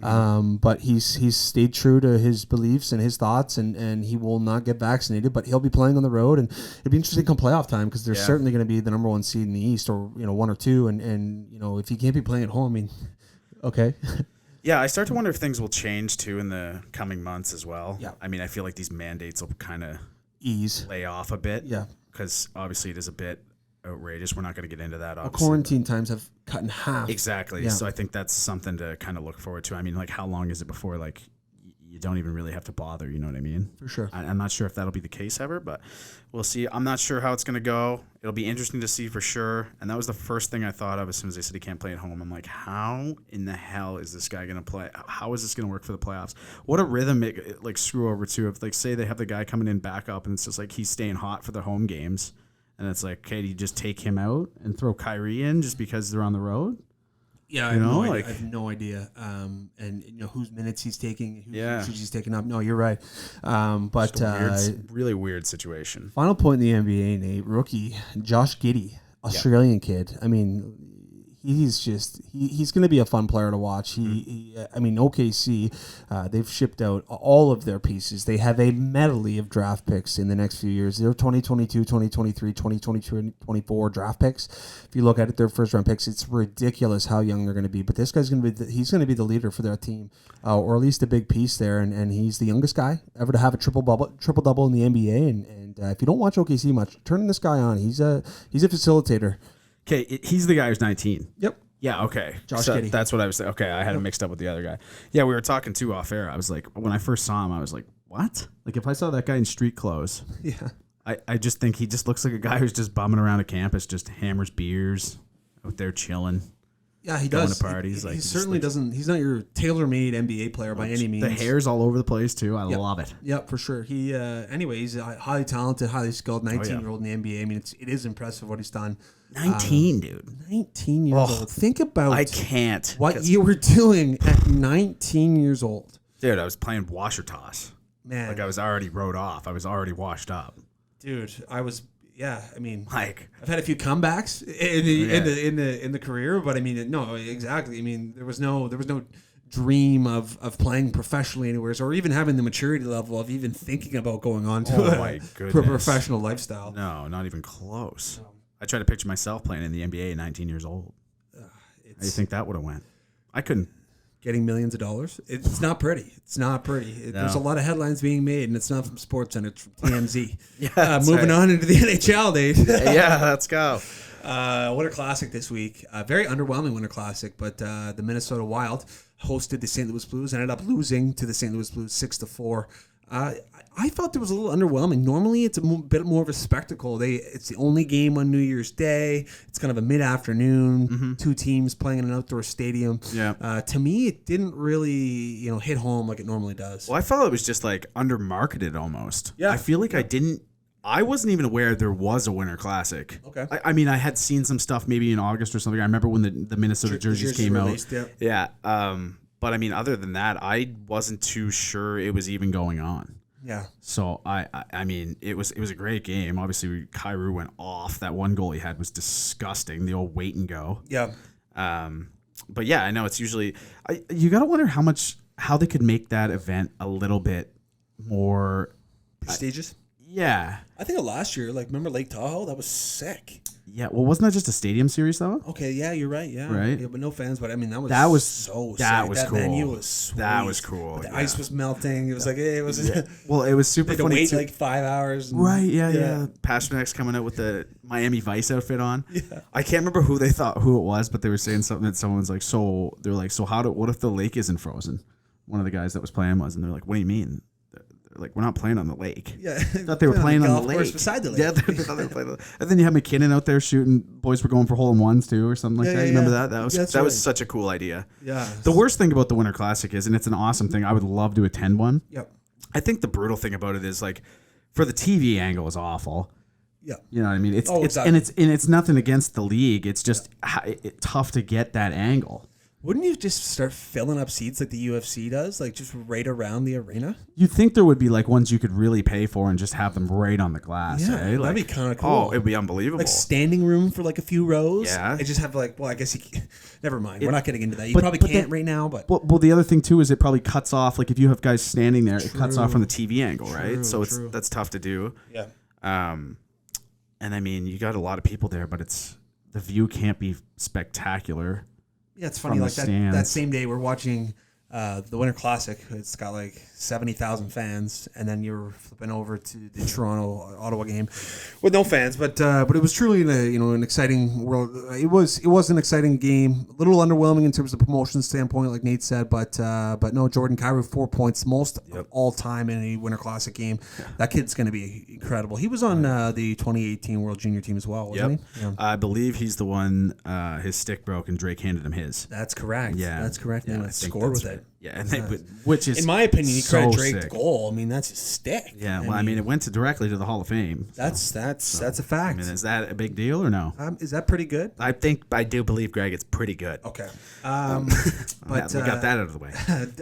A: But he's stayed true to his beliefs and his thoughts, and he will not get vaccinated, but he'll be playing on the road, and it'll be interesting come playoff time because they're certainly going to be the number one seed in the East, or 1 or 2, and if he can't be playing at home, I mean, okay.
B: Yeah, I start to wonder if things will change too in the coming months as well.
A: Yeah.
B: I mean, I feel like these mandates will kind of
A: ease,
B: lay off a bit.
A: Yeah,
B: because obviously it is a bit outrageous. We're not going to get into that.
A: Obviously, quarantine times have cut in half.
B: Exactly. Yeah. So I think that's something to kind of look forward to. I mean, like, how long is it before like you don't even really have to bother? You know what I mean?
A: For sure.
B: I'm not sure if that'll be the case ever, but we'll see. I'm not sure how it's going to go. It'll be interesting to see for sure. And that was the first thing I thought of as soon as they said he can't play at home. I'm like, how in the hell is this guy going to play? How is this going to work for the playoffs? What a rhythm it like screw over too. If like say they have the guy coming in back up and it's just like he's staying hot for the home games. And it's like, okay, do you just take him out and throw Kyrie in just because they're on the road?
A: Yeah, I have no idea. And whose minutes he's taking, whose he's taking up. No, you're right.
B: Really weird situation.
A: Final point in the NBA, Nate, rookie Josh Giddey, Australian kid. I mean, he's going to be a fun player to watch. OKC, they've shipped out all of their pieces. They have a medley of draft picks in the next few years. They're 2022, 2023, 2022, and 24 draft picks. If you look at it, their first round picks, it's ridiculous how young they're going to be. But this guy's going to be he's going to be the leader for their team, or at least a big piece there. And he's the youngest guy ever to have a triple double in the NBA. And if you don't watch OKC much, turn this guy on. He's a facilitator.
B: Okay, he's the guy who's 19.
A: Yep.
B: Yeah, okay.
A: Josh Giddey.
B: That's what I was saying. Okay, I had him mixed up with the other guy. Yeah, we were talking too off air. I was like, when I first saw him, I was like, what? Like, if I saw that guy in street clothes, I just think he just looks like a guy who's just bumming around a campus, just hammers beers, out there chilling.
A: Yeah, he does.
B: Going to parties.
A: He certainly doesn't. He's not your tailor-made NBA player by any means.
B: The hair's all over the place too. I love it.
A: Yep, for sure. He, he's a highly talented, highly skilled 19-year-old in the NBA. I mean, it is impressive what he's done.
B: 19, dude.
A: 19 years old. Think about what you were doing at 19 years old.
B: Dude, I was playing washer toss.
A: Man.
B: Like, I was already rode off. I was already washed up.
A: Dude, I was... Yeah, I mean,
B: like,
A: I've had a few comebacks in the career, but I mean, no, exactly. I mean, there was no dream of playing professionally anywhere, or even having the maturity level of even thinking about going on to a professional lifestyle.
B: No, not even close. I try to picture myself playing in the NBA at 19 years old. How do you think that would have went? I couldn't.
A: Getting millions of dollars. It's not pretty. It's not pretty. There's a lot of headlines being made, and it's not from SportsCenter. It's from TMZ. Moving on into the NHL, Dave.
B: Yeah, let's go.
A: Winter Classic this week. Very underwhelming Winter Classic, but the Minnesota Wild hosted the St. Louis Blues, ended up losing to the St. Louis Blues 6-4. I felt it was a little underwhelming. Normally, it's a bit more of a spectacle. It's the only game on New Year's Day. It's kind of a mid-afternoon. Two teams playing in an outdoor stadium.
B: Yeah.
A: To me, it didn't really, hit home like it normally does.
B: Well, I felt it was just like under-marketed almost.
A: Yeah.
B: I feel like I wasn't even aware there was a Winter Classic.
A: Okay.
B: I mean, I had seen some stuff maybe in August or something. I remember when the Minnesota jerseys came
A: released,
B: out. Yeah. But I mean, other than that, I wasn't too sure it was even going on.
A: Yeah.
B: So I mean, it was a great game. Obviously, Kyrie went off. That one goal he had was disgusting. The old wait and go.
A: Yeah.
B: But yeah, I know it's usually you got to wonder how they could make that event a little bit more
A: prestigious.
B: Yeah.
A: I think of last year, remember Lake Tahoe? That was sick.
B: Yeah, well, wasn't that just a stadium series though?
A: Okay, yeah, you're right. Yeah,
B: right.
A: Yeah, but no fans. But I mean, that was so sick.
B: That was
A: that
B: cool.
A: venue was sweet.
B: That was cool.
A: The ice was melting. It was it was.
B: Yeah. Well, it was super
A: funny. They had to wait 5 hours.
B: Right. Yeah. Pasternak's coming out with the Miami Vice outfit on. Yeah. I can't remember who it was, but they were saying something that someone's like, so they're like, so what if the lake isn't frozen? One of the guys that was playing was, and they're like, what do you mean? Like, we're not playing on the lake.
A: Yeah.
B: I thought they were playing on the lake.
A: Beside the lake.
B: Yeah, they thought they were playing and then you had McKinnon out there shooting. Boys were going for hole-in-ones too or something like that. You remember that? That was such a cool idea.
A: Yeah.
B: The worst thing about the Winter Classic is, and it's an awesome thing, I would love to attend one.
A: Yep.
B: I think the brutal thing about it is, for the TV angle is awful.
A: Yeah.
B: You know what I mean?
A: Exactly.
B: And it's nothing against the league. It's just tough to get that angle.
A: Wouldn't you just start filling up seats like the UFC does, just right around the arena?
B: You'd think there would be ones you could really pay for and just have them right on the glass.
A: Yeah,
B: eh?
A: that'd be kind of cool.
B: Oh, it'd be unbelievable.
A: Standing room for a few rows.
B: Yeah.
A: And just have I guess you never mind. We're not getting into that. You probably can't right now, but.
B: Well, the other thing too is it probably cuts off, if you have guys standing there, it cuts off from the TV angle, right? So that's tough to do.
A: Yeah.
B: And I mean, you got a lot of people there, but the view can't be spectacular.
A: Yeah, it's funny. That same day we're watching the Winter Classic. It's got 70,000 fans, and then you're flipping over to the Toronto Ottawa game with no fans. But it was truly an exciting world. It was an exciting game. A little underwhelming in terms of promotion standpoint, like Nate said. But no, Jordan Kyrie 4 points, most of all time in a Winter Classic game. Yeah. That kid's going to be incredible. He was on the 2018 World Junior team as well, wasn't he? Yeah.
B: I believe he's the one. His stick broke, and Drake handed him his.
A: That's correct.
B: Yeah,
A: that's correct.
B: Yeah,
A: and scored with it.
B: Yeah, and which is,
A: in my opinion, you credit Drake
B: sick.
A: the goal. I mean, that's his stick.
B: Yeah, well, I mean, it went directly to the Hall of Fame.
A: That's a fact.
B: I mean, is that a big deal or no?
A: Is that pretty good?
B: I do believe, Greg, it's pretty good.
A: Okay.
B: But we got that out of the way.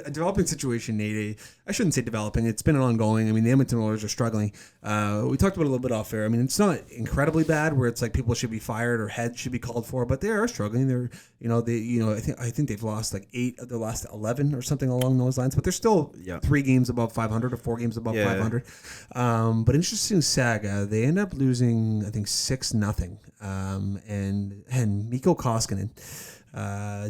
A: A developing situation, Nate. I shouldn't say developing. It's been ongoing. I mean, the Edmonton Oilers are struggling. We talked about it a little bit off air. I mean, it's not incredibly bad where it's people should be fired or heads should be called for, but they are struggling. They're, I think they've lost 8 of their last 11 or something along those lines, but they're still 3 games above 500 or 4 games above 500. But interesting saga. They end up losing, I think, 6-0. And Mikko Koskinen,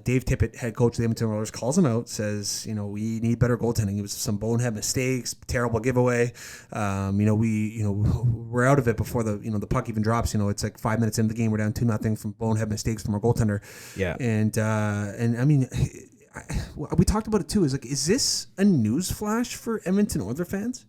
A: Dave Tippett, head coach of the Edmonton Oilers, calls him out, says, we need better goaltending. It was some bonehead mistakes, terrible giveaway. We're out of it before the puck even drops. It's 5 minutes into the game, we're down 2-0 from bonehead mistakes from our goaltender.
B: Yeah.
A: And I mean, we talked about it too. Is this a news flash for Edmonton Oilers fans?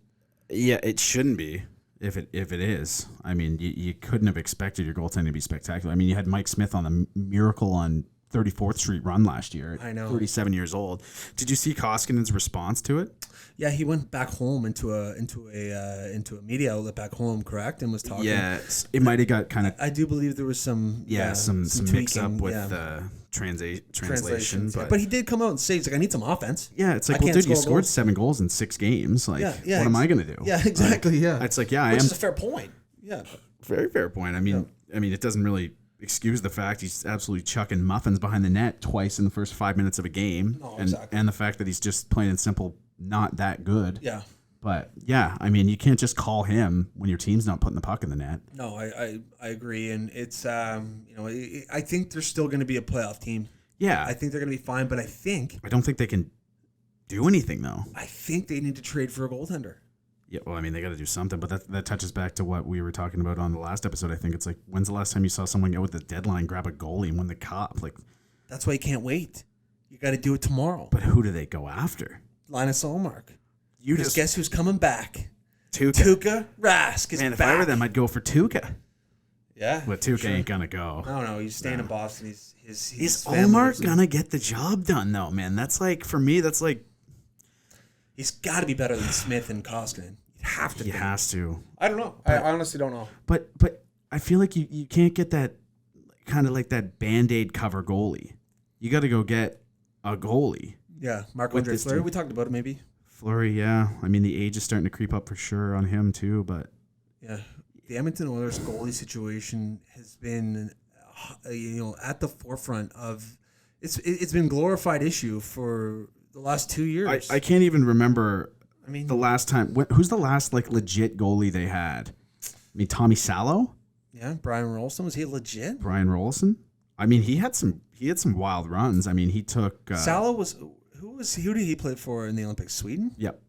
B: Yeah, it shouldn't be. If it is, I mean, you couldn't have expected your goaltending to be spectacular. I mean, you had Mike Smith on the Miracle on 34th Street run last year.
A: I know.
B: 37 years old. Did you see Koskinen's response to it?
A: Yeah, he went back home into a media outlet back home, correct, and was talking.
B: Yeah, it might have got kind of.
A: I do believe there was some.
B: Some mix up with translation,
A: but he did come out and say, he's I need some offense.
B: Yeah, it's well, dude, you scored 7 goals in 6 games. What am I going to do?
A: Yeah, exactly. Yeah,
B: it's
A: Which is a fair point. Yeah,
B: very fair point. I mean, it doesn't really excuse the fact he's absolutely chucking muffins behind the net twice in the first 5 minutes of a game, and the fact that he's just plain and simple not that good.
A: Yeah.
B: But yeah, I mean, you can't just call him when your team's not putting the puck in the net.
A: No, I agree, and it's I think there's still going to be a playoff team.
B: Yeah.
A: I think they're going to be fine, but
B: I don't think they can do anything, though.
A: I think they need to trade for a goaltender.
B: Yeah, well, I mean, they got to do something, but that touches back to what we were talking about on the last episode. I think it's like, when's the last time you saw someone go with the deadline, grab a goalie, and win the cup? Like,
A: that's why you can't wait. You got to do it tomorrow.
B: But who do they go after?
A: Linus Ullmark.
B: You
A: just guess who's coming back?
B: Tuukka
A: Rask is
B: Man, if
A: back.
B: I were them, I'd go for Tuukka.
A: Yeah,
B: But Tuukka ain't gonna go.
A: No, he's staying in Boston.
B: Is Ullmark gonna get the job done though, man? That's like, for me, that's like,
A: he's got to be better than Smith and Koskinen. You have to.
B: He has to.
A: I don't know. I honestly don't know.
B: But I feel like you can't get that kind of like that Band-Aid cover goalie. You got to go get a goalie.
A: Yeah, Marc-Andre Fleury. We talked about it maybe.
B: Fleury, yeah. I mean, the age is starting to creep up for sure on him too, but
A: yeah, the Edmonton Oilers goalie situation has been, at the forefront of. It's been a glorified issue for the last 2 years.
B: I can't even remember.
A: I mean,
B: the last time. Who's the last like legit goalie they had? I mean, Tommy Salo.
A: Yeah, Brian Rolston, was he legit?
B: Brian Rolston. I mean, he had some wild runs. I mean, he took.
A: Salo was. Who did he play for in the Olympics? Sweden?
B: Yep.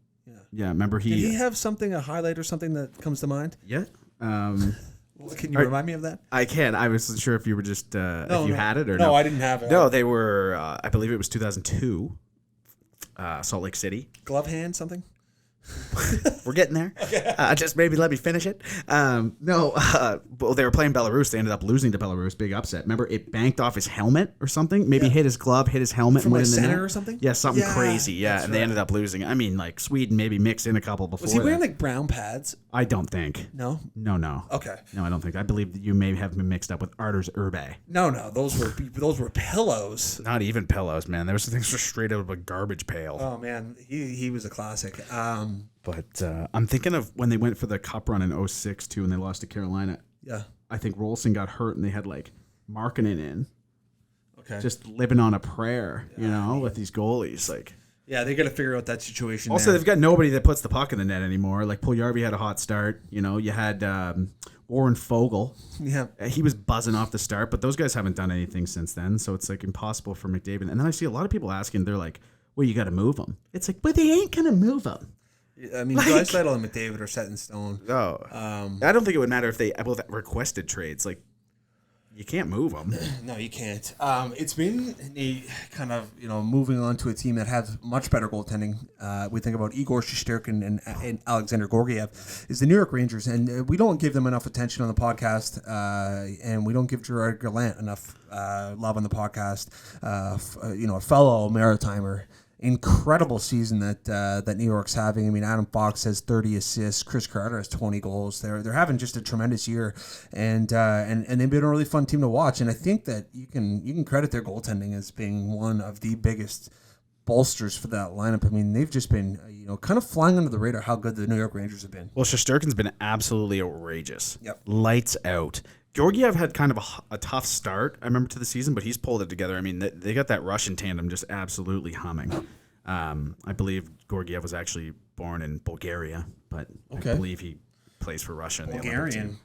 B: Yeah. Remember
A: Did he have a highlight or something that comes to mind?
B: Yeah.
A: Can you remind me of that?
B: I can. I wasn't sure if you were just if you had it or no.
A: No, I didn't have it.
B: No, they were. I believe it was 2002. Salt Lake City.
A: Glove hand something.
B: We're getting there. Just maybe let me finish it. Well, they were playing Belarus. They ended up losing to Belarus. Big upset. Remember, it banked off his helmet or something. Maybe hit his glove, hit his helmet,
A: from
B: and went
A: like
B: in the
A: center
B: net
A: or something.
B: Yeah, something crazy. Yeah, and they
A: right.
B: ended up losing. I mean, like Sweden maybe mixed in a couple before.
A: Was he wearing
B: that.
A: like brown pads?
B: I don't think.
A: No.
B: No.
A: Okay.
B: No, I don't think. I believe that you may have been mixed up with Arturs Urbe.
A: No. Those were pillows.
B: Not even pillows, man. Those things were straight out of a garbage pail.
A: Oh man, he was a classic.
B: But I'm thinking of when they went for the cup run in 2006 too, and they lost to Carolina.
A: Yeah.
B: I think Rolston got hurt, and they had like Markkanen in.
A: Okay.
B: Just living on a prayer, with these goalies. Like,
A: yeah, they got to figure out that situation.
B: also,
A: there.
B: they've got nobody that puts the puck in the net anymore. Like Puljujarvi had a hot start. You had Warren Fogle.
A: Yeah.
B: He was buzzing off the start, but those guys haven't done anything since then. So it's like impossible for McDavid. And then I see a lot of people asking, they're like, "Well, you got to move them." It's like, but they ain't gonna move them.
A: I mean, Draisaitl and McDavid are set in stone.
B: Oh, I don't think it would matter if they both requested trades. Like, you can't move them.
A: No, you can't. It's been a kind of moving on to a team that has much better goaltending. We think about Igor Shesterkin and Alexander Gorgiev is the New York Rangers, and we don't give them enough attention on the podcast, and we don't give Gerard Gallant enough love on the podcast. A fellow Maritimer. Incredible season that New York's having. I mean, Adam Fox has 30 assists. Chris Carter has 20 goals. They're having just a tremendous year, and they've been a really fun team to watch. And I think that you can credit their goaltending as being one of the biggest bolsters for that lineup. I mean, they've just been kind of flying under the radar how good the New York Rangers have been.
B: Well, Shesterkin's been absolutely outrageous.
A: Yep.
B: Lights out. Georgiev had kind of a tough start, I remember, to the season, but he's pulled it together. I mean, they got that Russian tandem just absolutely humming. I believe Georgiev was actually born in Bulgaria, but I believe he plays for Russia in the Olympic team.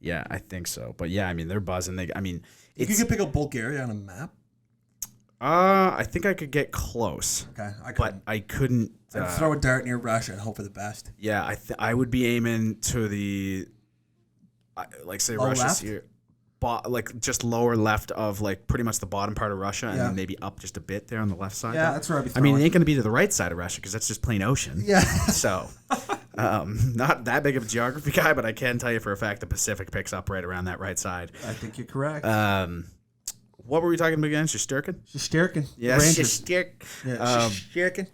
B: Yeah, I think so. But yeah, I mean, they're buzzing. You
A: could pick up Bulgaria on a map?
B: I think I could get close.
A: Okay,
B: but I couldn't.
A: I'd throw a dart near Russia and hope for the best.
B: Yeah, I would be aiming to the... say
A: low
B: Russia's
A: left?
B: here, just lower left of pretty much the bottom part of Russia, and then maybe up just a bit there on the left side.
A: Yeah, that's where I'd be
B: I
A: throwing.
B: mean, it ain't going to be to the right side of Russia because that's just plain ocean.
A: Yeah.
B: So, not that big of a geography guy, but I can tell you for a fact the Pacific picks up right around that right side.
A: I think you're correct.
B: What were we talking about again? Shesterkin?
A: Shesterkin.
B: Yeah, Shesterkin.
A: Shesterkin.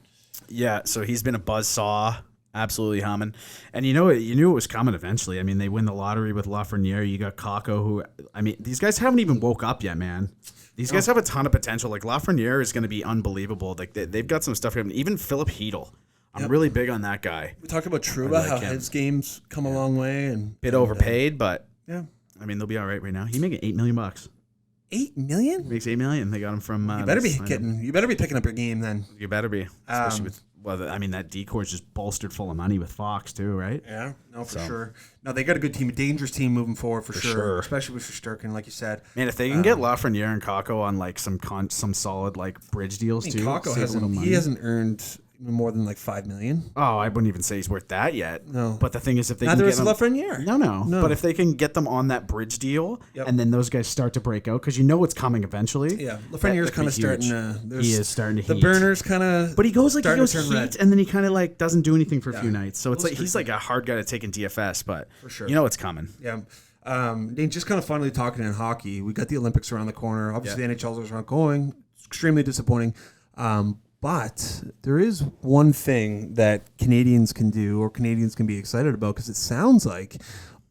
B: Yeah, so he's been a buzzsaw. Absolutely humming. And you knew it was coming eventually. I mean, they win the lottery with Lafreniere. You got Kakko, who, I mean, these guys haven't even woke up yet, man. These guys have a ton of potential. Like, Lafreniere is going to be unbelievable. Like, they've got some stuff. Even Philip Hedl. I'm really big on that guy.
A: We talked about Trouba, how his game's come a long way. And
B: bit overpaid, but,
A: yeah.
B: I mean, they'll be all right right now. He's making $8 million.
A: $8 million?
B: Makes $8 million. They got him from.
A: You better be picking up your game then.
B: You better be, especially well, I mean, that decor is just bolstered full of money with Fox too, right?
A: Yeah, no, for sure. No, they got a good team, a dangerous team moving forward for sure. Especially with Shesterkin, like you said.
B: Man, if they can get Lafreniere and Kakko on like some solid like bridge deals too,
A: Kakko hasn't earned more than like $5 million.
B: Oh, I wouldn't even say he's worth that yet.
A: No,
B: but the thing is, if they
A: neither
B: can
A: is
B: get
A: Lafreniere.
B: No. But if they can get them on that bridge deal, and then those guys start to break out, because you know it's coming eventually.
A: Yeah, Lafreniere's kind of starting to.
B: He is starting to heat.
A: The burner's kind of.
B: But he goes heat, and then he kind of like doesn't do anything for a few nights. So it's like he's like a hard guy to take in DFS, but
A: for sure,
B: you know it's coming.
A: Yeah. Nate, just kind of finally talking in hockey. We got the Olympics around the corner. Obviously, the NHL's around going. It's extremely disappointing. But there is one thing that Canadians can do, or Canadians can be excited about, because it sounds like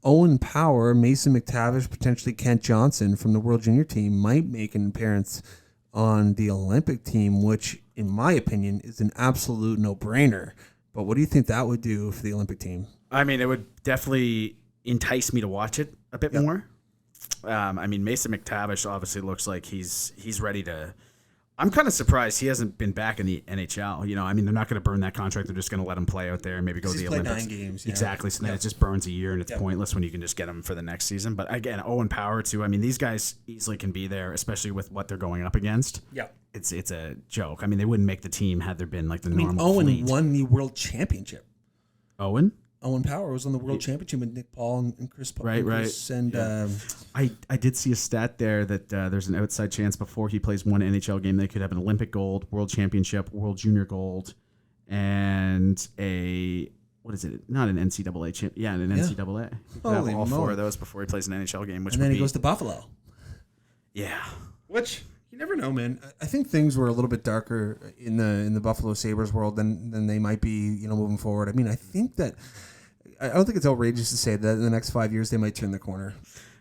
A: Owen Power, Mason McTavish, potentially Kent Johnson from the World Junior team might make an appearance on the Olympic team, which, in my opinion, is an absolute no-brainer. But what do you think that would do for the Olympic team?
B: I mean, it would definitely entice me to watch it a bit more. I mean, Mason McTavish obviously looks like he's ready to. I'm kind of surprised he hasn't been back in the NHL. You know, I mean, they're not going to burn that contract. They're just going to let him play out there and maybe go to the Olympics.
A: 9 games.
B: Exactly. So then it just burns a year, and it's pointless when you can just get him for the next season. But again, Owen Power too. I mean, these guys easily can be there, especially with what they're going up against.
A: Yeah.
B: It's a joke. I mean, they wouldn't make the team had there been like the normal
A: Owen
B: fleet.
A: won the World Championship.
B: Owen
A: Power was on the World Championship with Nick Paul and Chris Paul.
B: Right.
A: And
B: I did see a stat there that there's an outside chance before he plays one NHL game they could have an Olympic gold, World Championship, World Junior gold, and a what is it? Not an NCAA champ. Yeah, an NCAA.
A: Holy
B: all four
A: moly.
B: of those before he plays an NHL game. Which
A: and then he goes to Buffalo.
B: Yeah.
A: Which you never know, man. I think things were a little bit darker in the Buffalo Sabres world than they might be, moving forward. I mean, I think that. I don't think it's outrageous to say that in the next 5 years they might turn the corner.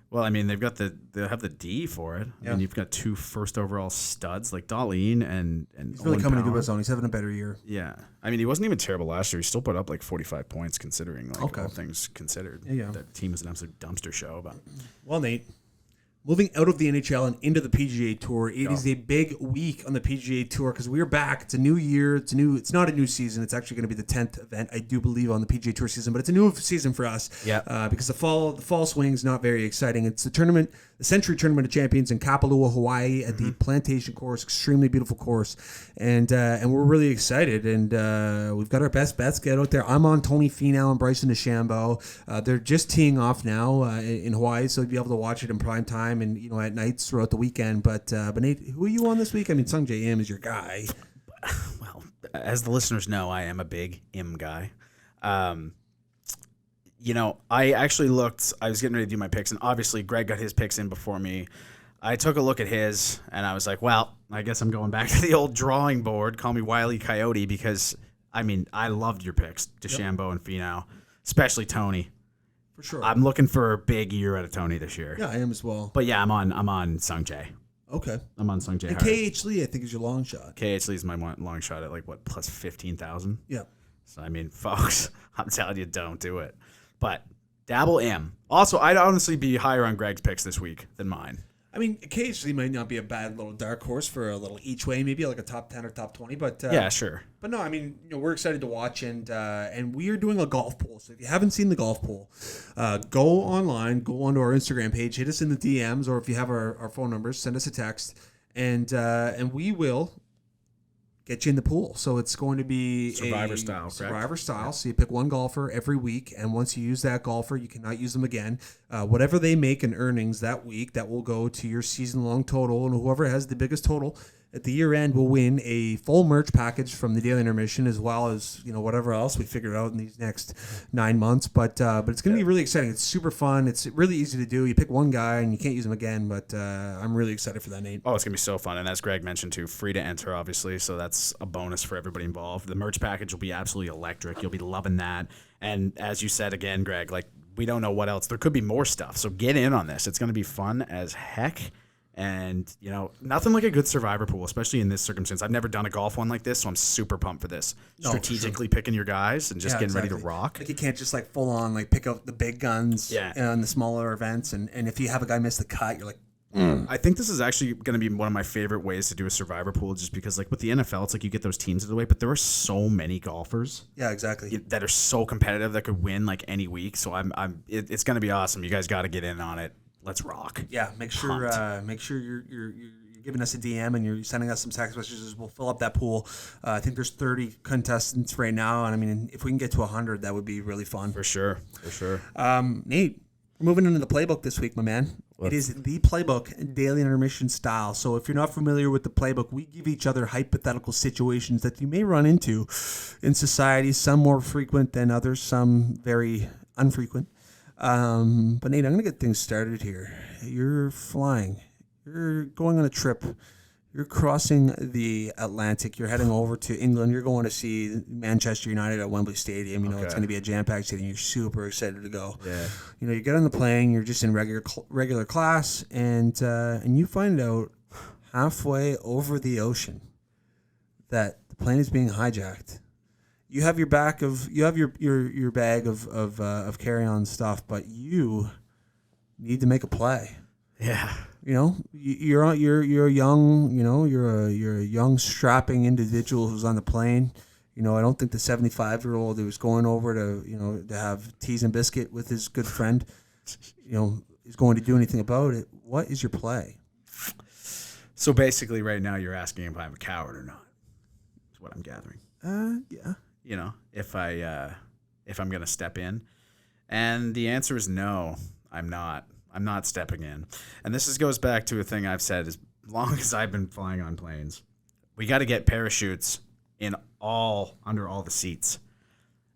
B: Well, I mean, they'll have the D for it.
A: Yeah.
B: I mean, you've got 2 first overall studs like Darlene and
A: he's really coming into his own. He's having a better year.
B: Yeah, I mean, he wasn't even terrible last year. He still put up like 45 points, considering all things considered.
A: Yeah.
B: That team is an absolute dumpster show. But
A: well, Nate. Moving out of the NHL and into the PGA Tour, it is a big week on the PGA Tour because we're back. It's a new year. It's not a new season. It's actually going to be the 10th event, I do believe, on the PGA Tour season. But it's a new season for us.
B: Yeah.
A: Because the fall swing's not very exciting. It's the Century Tournament of Champions in Kapalua, Hawaii, at the Plantation Course. Extremely beautiful course, and we're really excited. And we've got our best bets get out there. I'm on Tony Finau and Bryson DeChambeau. They're just teeing off now in Hawaii, so you'll be able to watch it in prime time and at nights throughout the weekend. But Nate, who are you on this week? I mean, Sung J M is your guy.
B: Well, as the listeners know, I am a big M guy. I actually looked. I was getting ready to do my picks, and obviously Greg got his picks in before me. I took a look at his, and I was like, well, I guess I'm going back to the old drawing board. Call me Wile E. Coyote, because I mean, I loved your picks, DeChambeau and Finau, especially Tony.
A: For sure.
B: I'm looking for a big year out of Tony this year.
A: Yeah, I am as well.
B: But yeah, I'm on Sung Jae.
A: Okay.
B: I'm on Sung Jae.
A: And KH Lee, I think, is your long shot.
B: KH Lee is my long shot at plus 15,000.
A: Yeah.
B: So I mean, folks, I'm telling you, don't do it. But dabble M. Also, I'd honestly be higher on Greg's picks this week than mine.
A: I mean, KH Lee might not be a bad little dark horse for a little each way, maybe like a top 10 or top 20. But
B: yeah, sure.
A: But no, I mean, we're excited to watch, and we are doing a golf poll. So if you haven't seen the golf poll, go online, go onto our Instagram page, hit us in the DMs, or if you have our phone numbers, send us a text, and we will get you in the pool. So it's going to be
B: Survivor style.
A: So you pick one golfer every week, and once you use that golfer, you cannot use them again. Whatever they make in earnings that week, that will go to your season-long total, and whoever has the biggest total at the year end will win a full merch package from the Daily Intermission, as well as whatever else we figure out in these next 9 months. But it's going to be really exciting. It's super fun. It's really easy to do. You pick one guy and you can't use him again. But I'm really excited for that, Nate.
B: Oh, it's going to be so fun. And as Greg mentioned too, free to enter, obviously. So that's a bonus for everybody involved. The merch package will be absolutely electric. You'll be loving that. And as you said again, Greg, we don't know what else. There could be more stuff. So get in on this. It's going to be fun as heck. And, nothing like a good survivor pool, especially in this circumstance. I've never done a golf one like this, so I'm super pumped for this. Strategically picking your guys and just getting ready to rock.
A: You can't just full on pick out the big guns in the smaller events. And if you have a guy miss the cut, you're like,
B: I think this is actually going to be one of my favorite ways to do a survivor pool, just because like with the NFL, it's like you get those teams of the way, but there are so many golfers.
A: Yeah, exactly.
B: That are so competitive that could win like any week. So it's going to be awesome. You guys got to get in on it. Let's rock.
A: Yeah, make sure you're giving us a DM and you're sending us some text messages. We'll fill up that pool. I think there's 30 contestants right now, and I mean, if we can get to 100, that would be really fun.
B: For sure.
A: Nate, we're moving into the playbook this week, my man. It is the Playbook, daily intermission style. So if you're not familiar with the Playbook, we give each other hypothetical situations that you may run into in society, some more frequent than others, some very unfrequent. But Nate, I'm going to get things started here. You're flying. You're going on a trip. You're crossing the Atlantic. You're heading over to England. You're going to see Manchester United at Wembley Stadium. You know, it's going to be a jam-packed stadium. You're super excited to go.
B: Yeah.
A: You know, you get on the plane. You're just in regular class, and you find out halfway over the ocean that the plane is being hijacked. You have your bag of carry-on stuff, but you need to make a play.
B: Yeah.
A: You know, you're a young strapping individual who's on the plane. You know, I don't think the 75-year-old who's going over to have teas and biscuit with his good friend, is going to do anything about it. What is your play?
B: So basically, right now you're asking if I'm a coward or not. Is what I'm gathering.
A: Yeah.
B: You know, if I'm gonna step in, and the answer is no. I'm not. I'm not stepping in. And this goes back to a thing I've said as long as I've been flying on planes. We got to get parachutes under all the seats.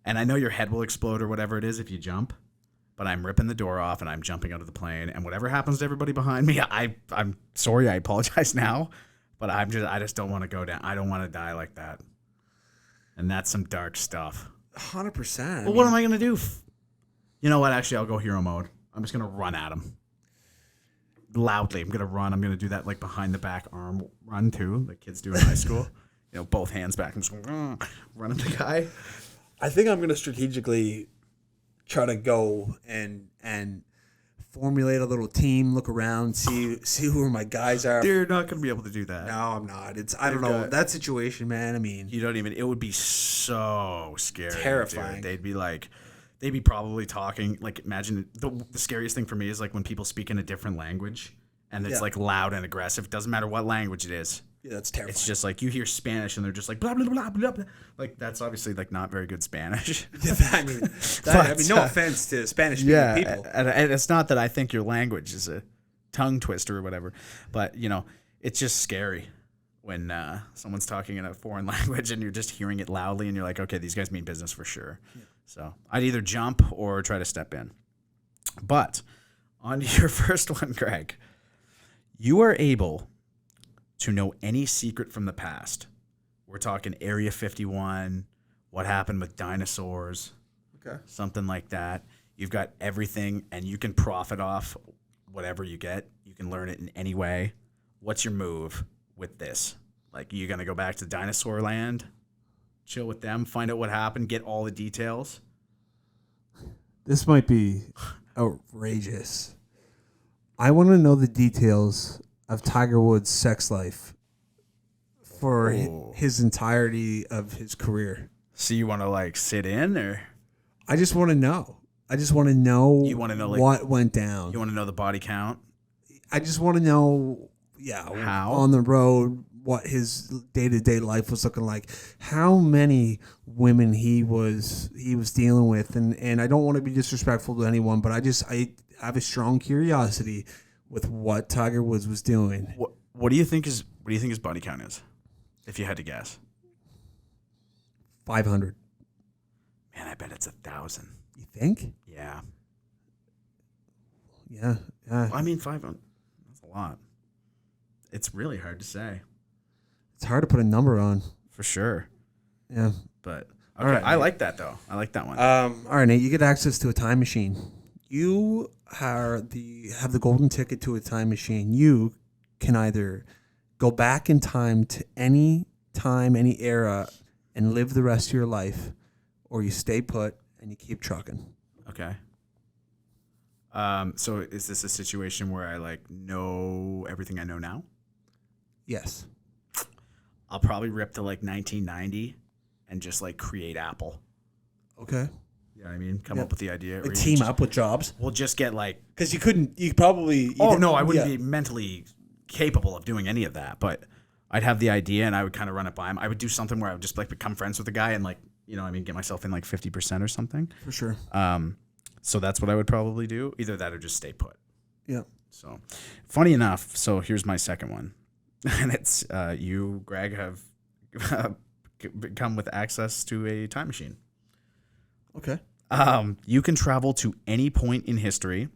B: And I know your head will explode or whatever it is if you jump, but I'm ripping the door off and I'm jumping out of the plane. And whatever happens to everybody behind me, I'm sorry. I apologize now, but I just don't want to go down. I don't want to die like that. And that's some dark stuff.
A: 100%.
B: Well, what am I going to do? You know what? Actually, I'll go hero mode. I'm just going to run at him. Loudly. I'm going to run. I'm going to do that like behind the back arm run too, like kids do in high school. You know, both hands back. I'm just going run at the guy.
A: I think I'm going to strategically try to go and formulate a little team, look around, see who my guys are.
B: You're not going to be able to do that.
A: No, I'm not. I don't know. That situation, man, I mean.
B: You don't even, it would be so scary.
A: Terrifying.
B: Dude. They'd be probably talking, like, imagine, the scariest thing for me is, like, when people speak in a different language, and it's, like, loud and aggressive. Doesn't matter what language it is.
A: Yeah, that's terrifying.
B: It's just, like, you hear Spanish, and they're just like, blah, blah, blah, blah, blah. Like, that's obviously, like, not very good Spanish.
A: I mean, no offense to Spanish-speaking people.
B: And it's not that I think your language is a tongue twister or whatever, but, you know, it's just scary when someone's talking in a foreign language, and you're just hearing it loudly, and you're like, okay, these guys mean business for sure. Yeah. So I'd either jump or try to step in. But on your first one, Greg, you are able to know any secret from the past. We're talking Area 51, what happened with dinosaurs, something like that. You've got everything, and you can profit off whatever you get. You can learn it in any way. What's your move with this? Like, you going to go back to dinosaur land? Chill with them, find out what happened, get all the details.
A: This might be outrageous. I want to know the details of Tiger Woods' sex life for his entirety of his career.
B: So you want to like sit in, or?
A: I just want to know. You want to know like, what went down.
B: You want to know the body count?
A: I just want to know,
B: how
A: on the road, what his day-to-day life was looking like, how many women he was dealing with, and I don't want to be disrespectful to anyone, but I have a strong curiosity with what Tiger Woods was doing.
B: What do you think his body count is, if you had to guess?
A: 500.
B: Man, I bet it's 1,000.
A: You think?
B: Yeah.
A: Yeah.
B: Well, I mean, 500. That's a lot. It's really hard to say.
A: It's hard to put a number on.
B: For sure.
A: Yeah.
B: But, okay.
A: All right,
B: I like that, though. I like that one.
A: All right, Nate, you get access to a time machine. You have the golden ticket to a time machine. You can either go back in time to any time, any era, and live the rest of your life, or you stay put and you keep trucking.
B: Okay. So is this a situation where I like know everything I know now?
A: Yes.
B: I'll probably rip to like 1990 and just like create Apple.
A: Okay.
B: You know what I mean? Come up with the idea.
A: Like team up with Jobs.
B: We'll just get like...
A: Because you probably...
B: I wouldn't be mentally capable of doing any of that, but I'd have the idea and I would kind of run it by him. I would do something where I would just like become friends with the guy and like, you know what I mean, get myself in like 50% or something.
A: For sure.
B: So that's what I would probably do. Either that or just stay put.
A: Yeah.
B: So funny enough, so here's my second one. And it's you, Greg, have come with access to a time machine.
A: Okay.
B: You can travel to any point in history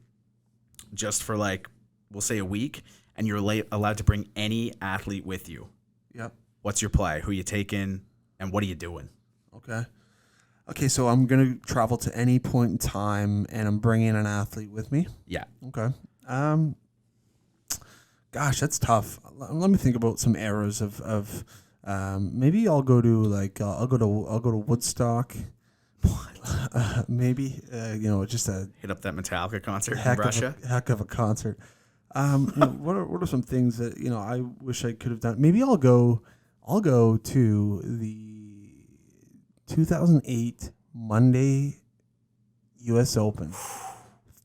B: just for like, we'll say a week, and you're allowed to bring any athlete with you.
A: Yep.
B: What's your play? Who you taking, and what are you doing?
A: Okay, so I'm going to travel to any point in time, and I'm bringing an athlete with me.
B: Yeah.
A: Okay. Gosh, that's tough. Let me think about some eras of maybe I'll go to like I'll go to Woodstock. Maybe just a
B: hit up that Metallica concert in Russia.
A: Heck of a concert. What are some things that I wish I could have done? Maybe I'll go to the 2008 Monday U.S. Open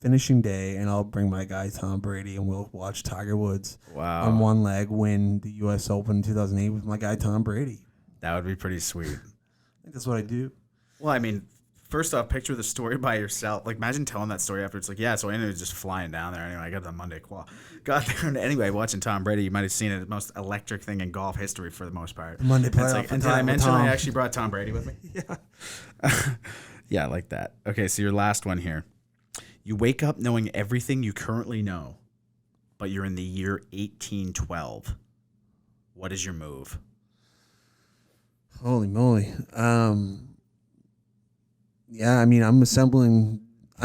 A: finishing day, and I'll bring my guy Tom Brady, and we'll watch Tiger Woods on one leg win the U.S. Open in 2008 with my guy Tom Brady.
B: That would be pretty sweet.
A: I think that's what I do.
B: Well, I mean, first off, picture the story by yourself. Like, imagine telling that story after it's like, yeah, so I ended up just flying down there. Anyway, I got the Monday qual. Got there, and anyway, watching Tom Brady, you might have seen it, the most electric thing in golf history for the most part.
A: The Monday playoff.
B: Like, and did I mention I actually brought Tom Brady with me?
A: Yeah.
B: Yeah, like that. Okay, so your last one here. You wake up knowing everything you currently know, but you're in the year 1812. What is your move?
A: Holy moly. Yeah, I mean, I'm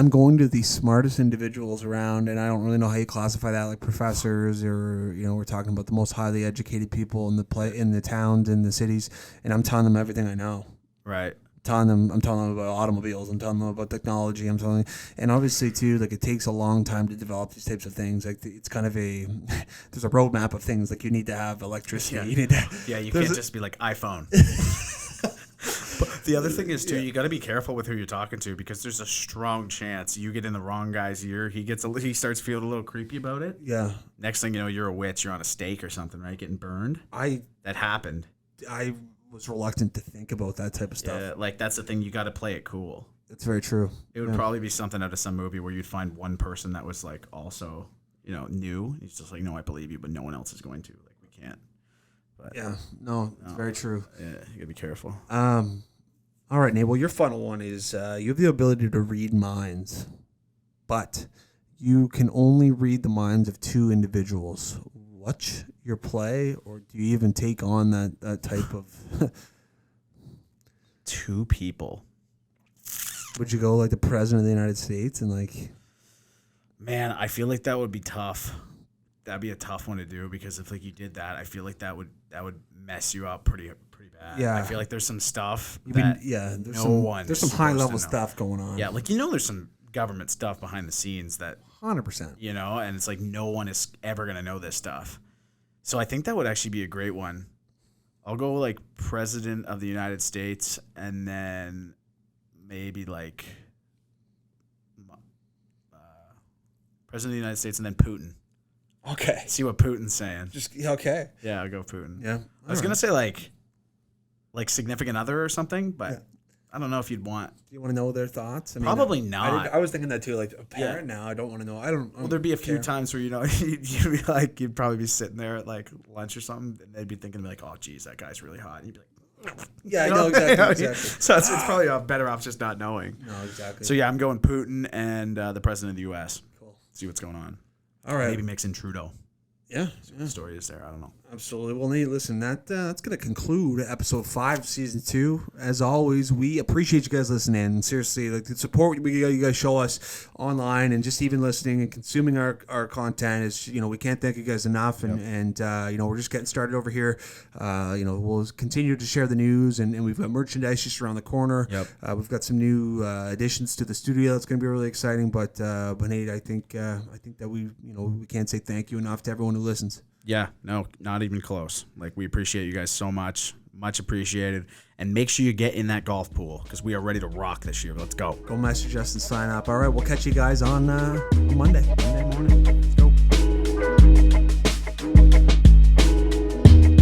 A: going to the smartest individuals around, and I don't really know how you classify that, like professors or, we're talking about the most highly educated people in the towns and the cities, and I'm telling them everything I know.
B: Right.
A: I'm telling them about automobiles. I'm telling them about technology. And obviously too, like it takes a long time to develop these types of things. Like it's kind of there's a roadmap of things. Like you need to have electricity.
B: Yeah. You can't just be like iPhone. But the other thing is too, you got to be careful with who you're talking to, because there's a strong chance you get in the wrong guy's ear. He starts feeling a little creepy about it.
A: Yeah.
B: Next thing you know, you're a witch. You're on a stake or something, right? Getting burned. That happened.
A: I was reluctant to think about that type of stuff.
B: Yeah, like that's the thing. You got to play it cool.
A: It's very true.
B: It would probably be something out of some movie where you'd find one person that was like also, new. He's just like, no, I believe you, but no one else is going to. Like we can't. But
A: yeah, no, it's very true.
B: Yeah, you gotta be careful.
A: All right, Nate. Well, your final one is you have the ability to read minds, but you can only read the minds of two individuals. What's your play, or do you even take on that type of
B: two people?
A: Would you go like the president of the United States and like?
B: Man, I feel like that would be tough. That'd be a tough one to do, because if like you did that, I feel like that would mess you up pretty bad.
A: Yeah,
B: I feel like there's some stuff
A: there's some high level stuff going on.
B: Yeah, like there's some government stuff behind the scenes that
A: 100%.
B: And it's like no one is ever gonna know this stuff. So I think that would actually be a great one. I'll go like President of the United States, and then maybe like President of the United States, and then Putin.
A: Okay.
B: See what Putin's saying.
A: Okay.
B: Yeah, I'll go Putin.
A: Yeah.
B: I was gonna say like significant other or something, but
A: yeah.
B: I don't know if you'd want.
A: Do you want to know their thoughts?
B: Probably not.
A: I was thinking that too. Like a parent now, I don't want to know. I don't.
B: Well, there'd be a few times where you'd be like, you'd probably be sitting there at like lunch or something, and they'd be thinking like, "Oh, geez, that guy's really hot." And you'd be like,
A: "Yeah, I know exactly."
B: So it's probably better off just not knowing.
A: No, exactly.
B: So yeah, I'm going Putin and the president of the U.S.
A: Cool.
B: See what's going on.
A: All right.
B: Maybe mix in Trudeau.
A: Yeah.
B: See what the story is there. I don't know.
A: Absolutely. Well, Nate, listen, that's going to conclude episode 5 of season 2. As always, we appreciate you guys listening. Seriously, like the support you guys show us online and just even listening and consuming our content is, we can't thank you guys enough. And we're just getting started over here. We'll continue to share the news and we've got merchandise just around the corner.
B: Yep.
A: We've got some new additions to the studio that's going to be really exciting. But Nate, I think that we can't say thank you enough to everyone who listens.
B: Yeah, no, not even close. Like, we appreciate you guys so much. Much appreciated. And make sure you get in that golf pool because we are ready to rock this year. Let's go.
A: Go message us and sign up. All right, we'll catch you guys on Monday.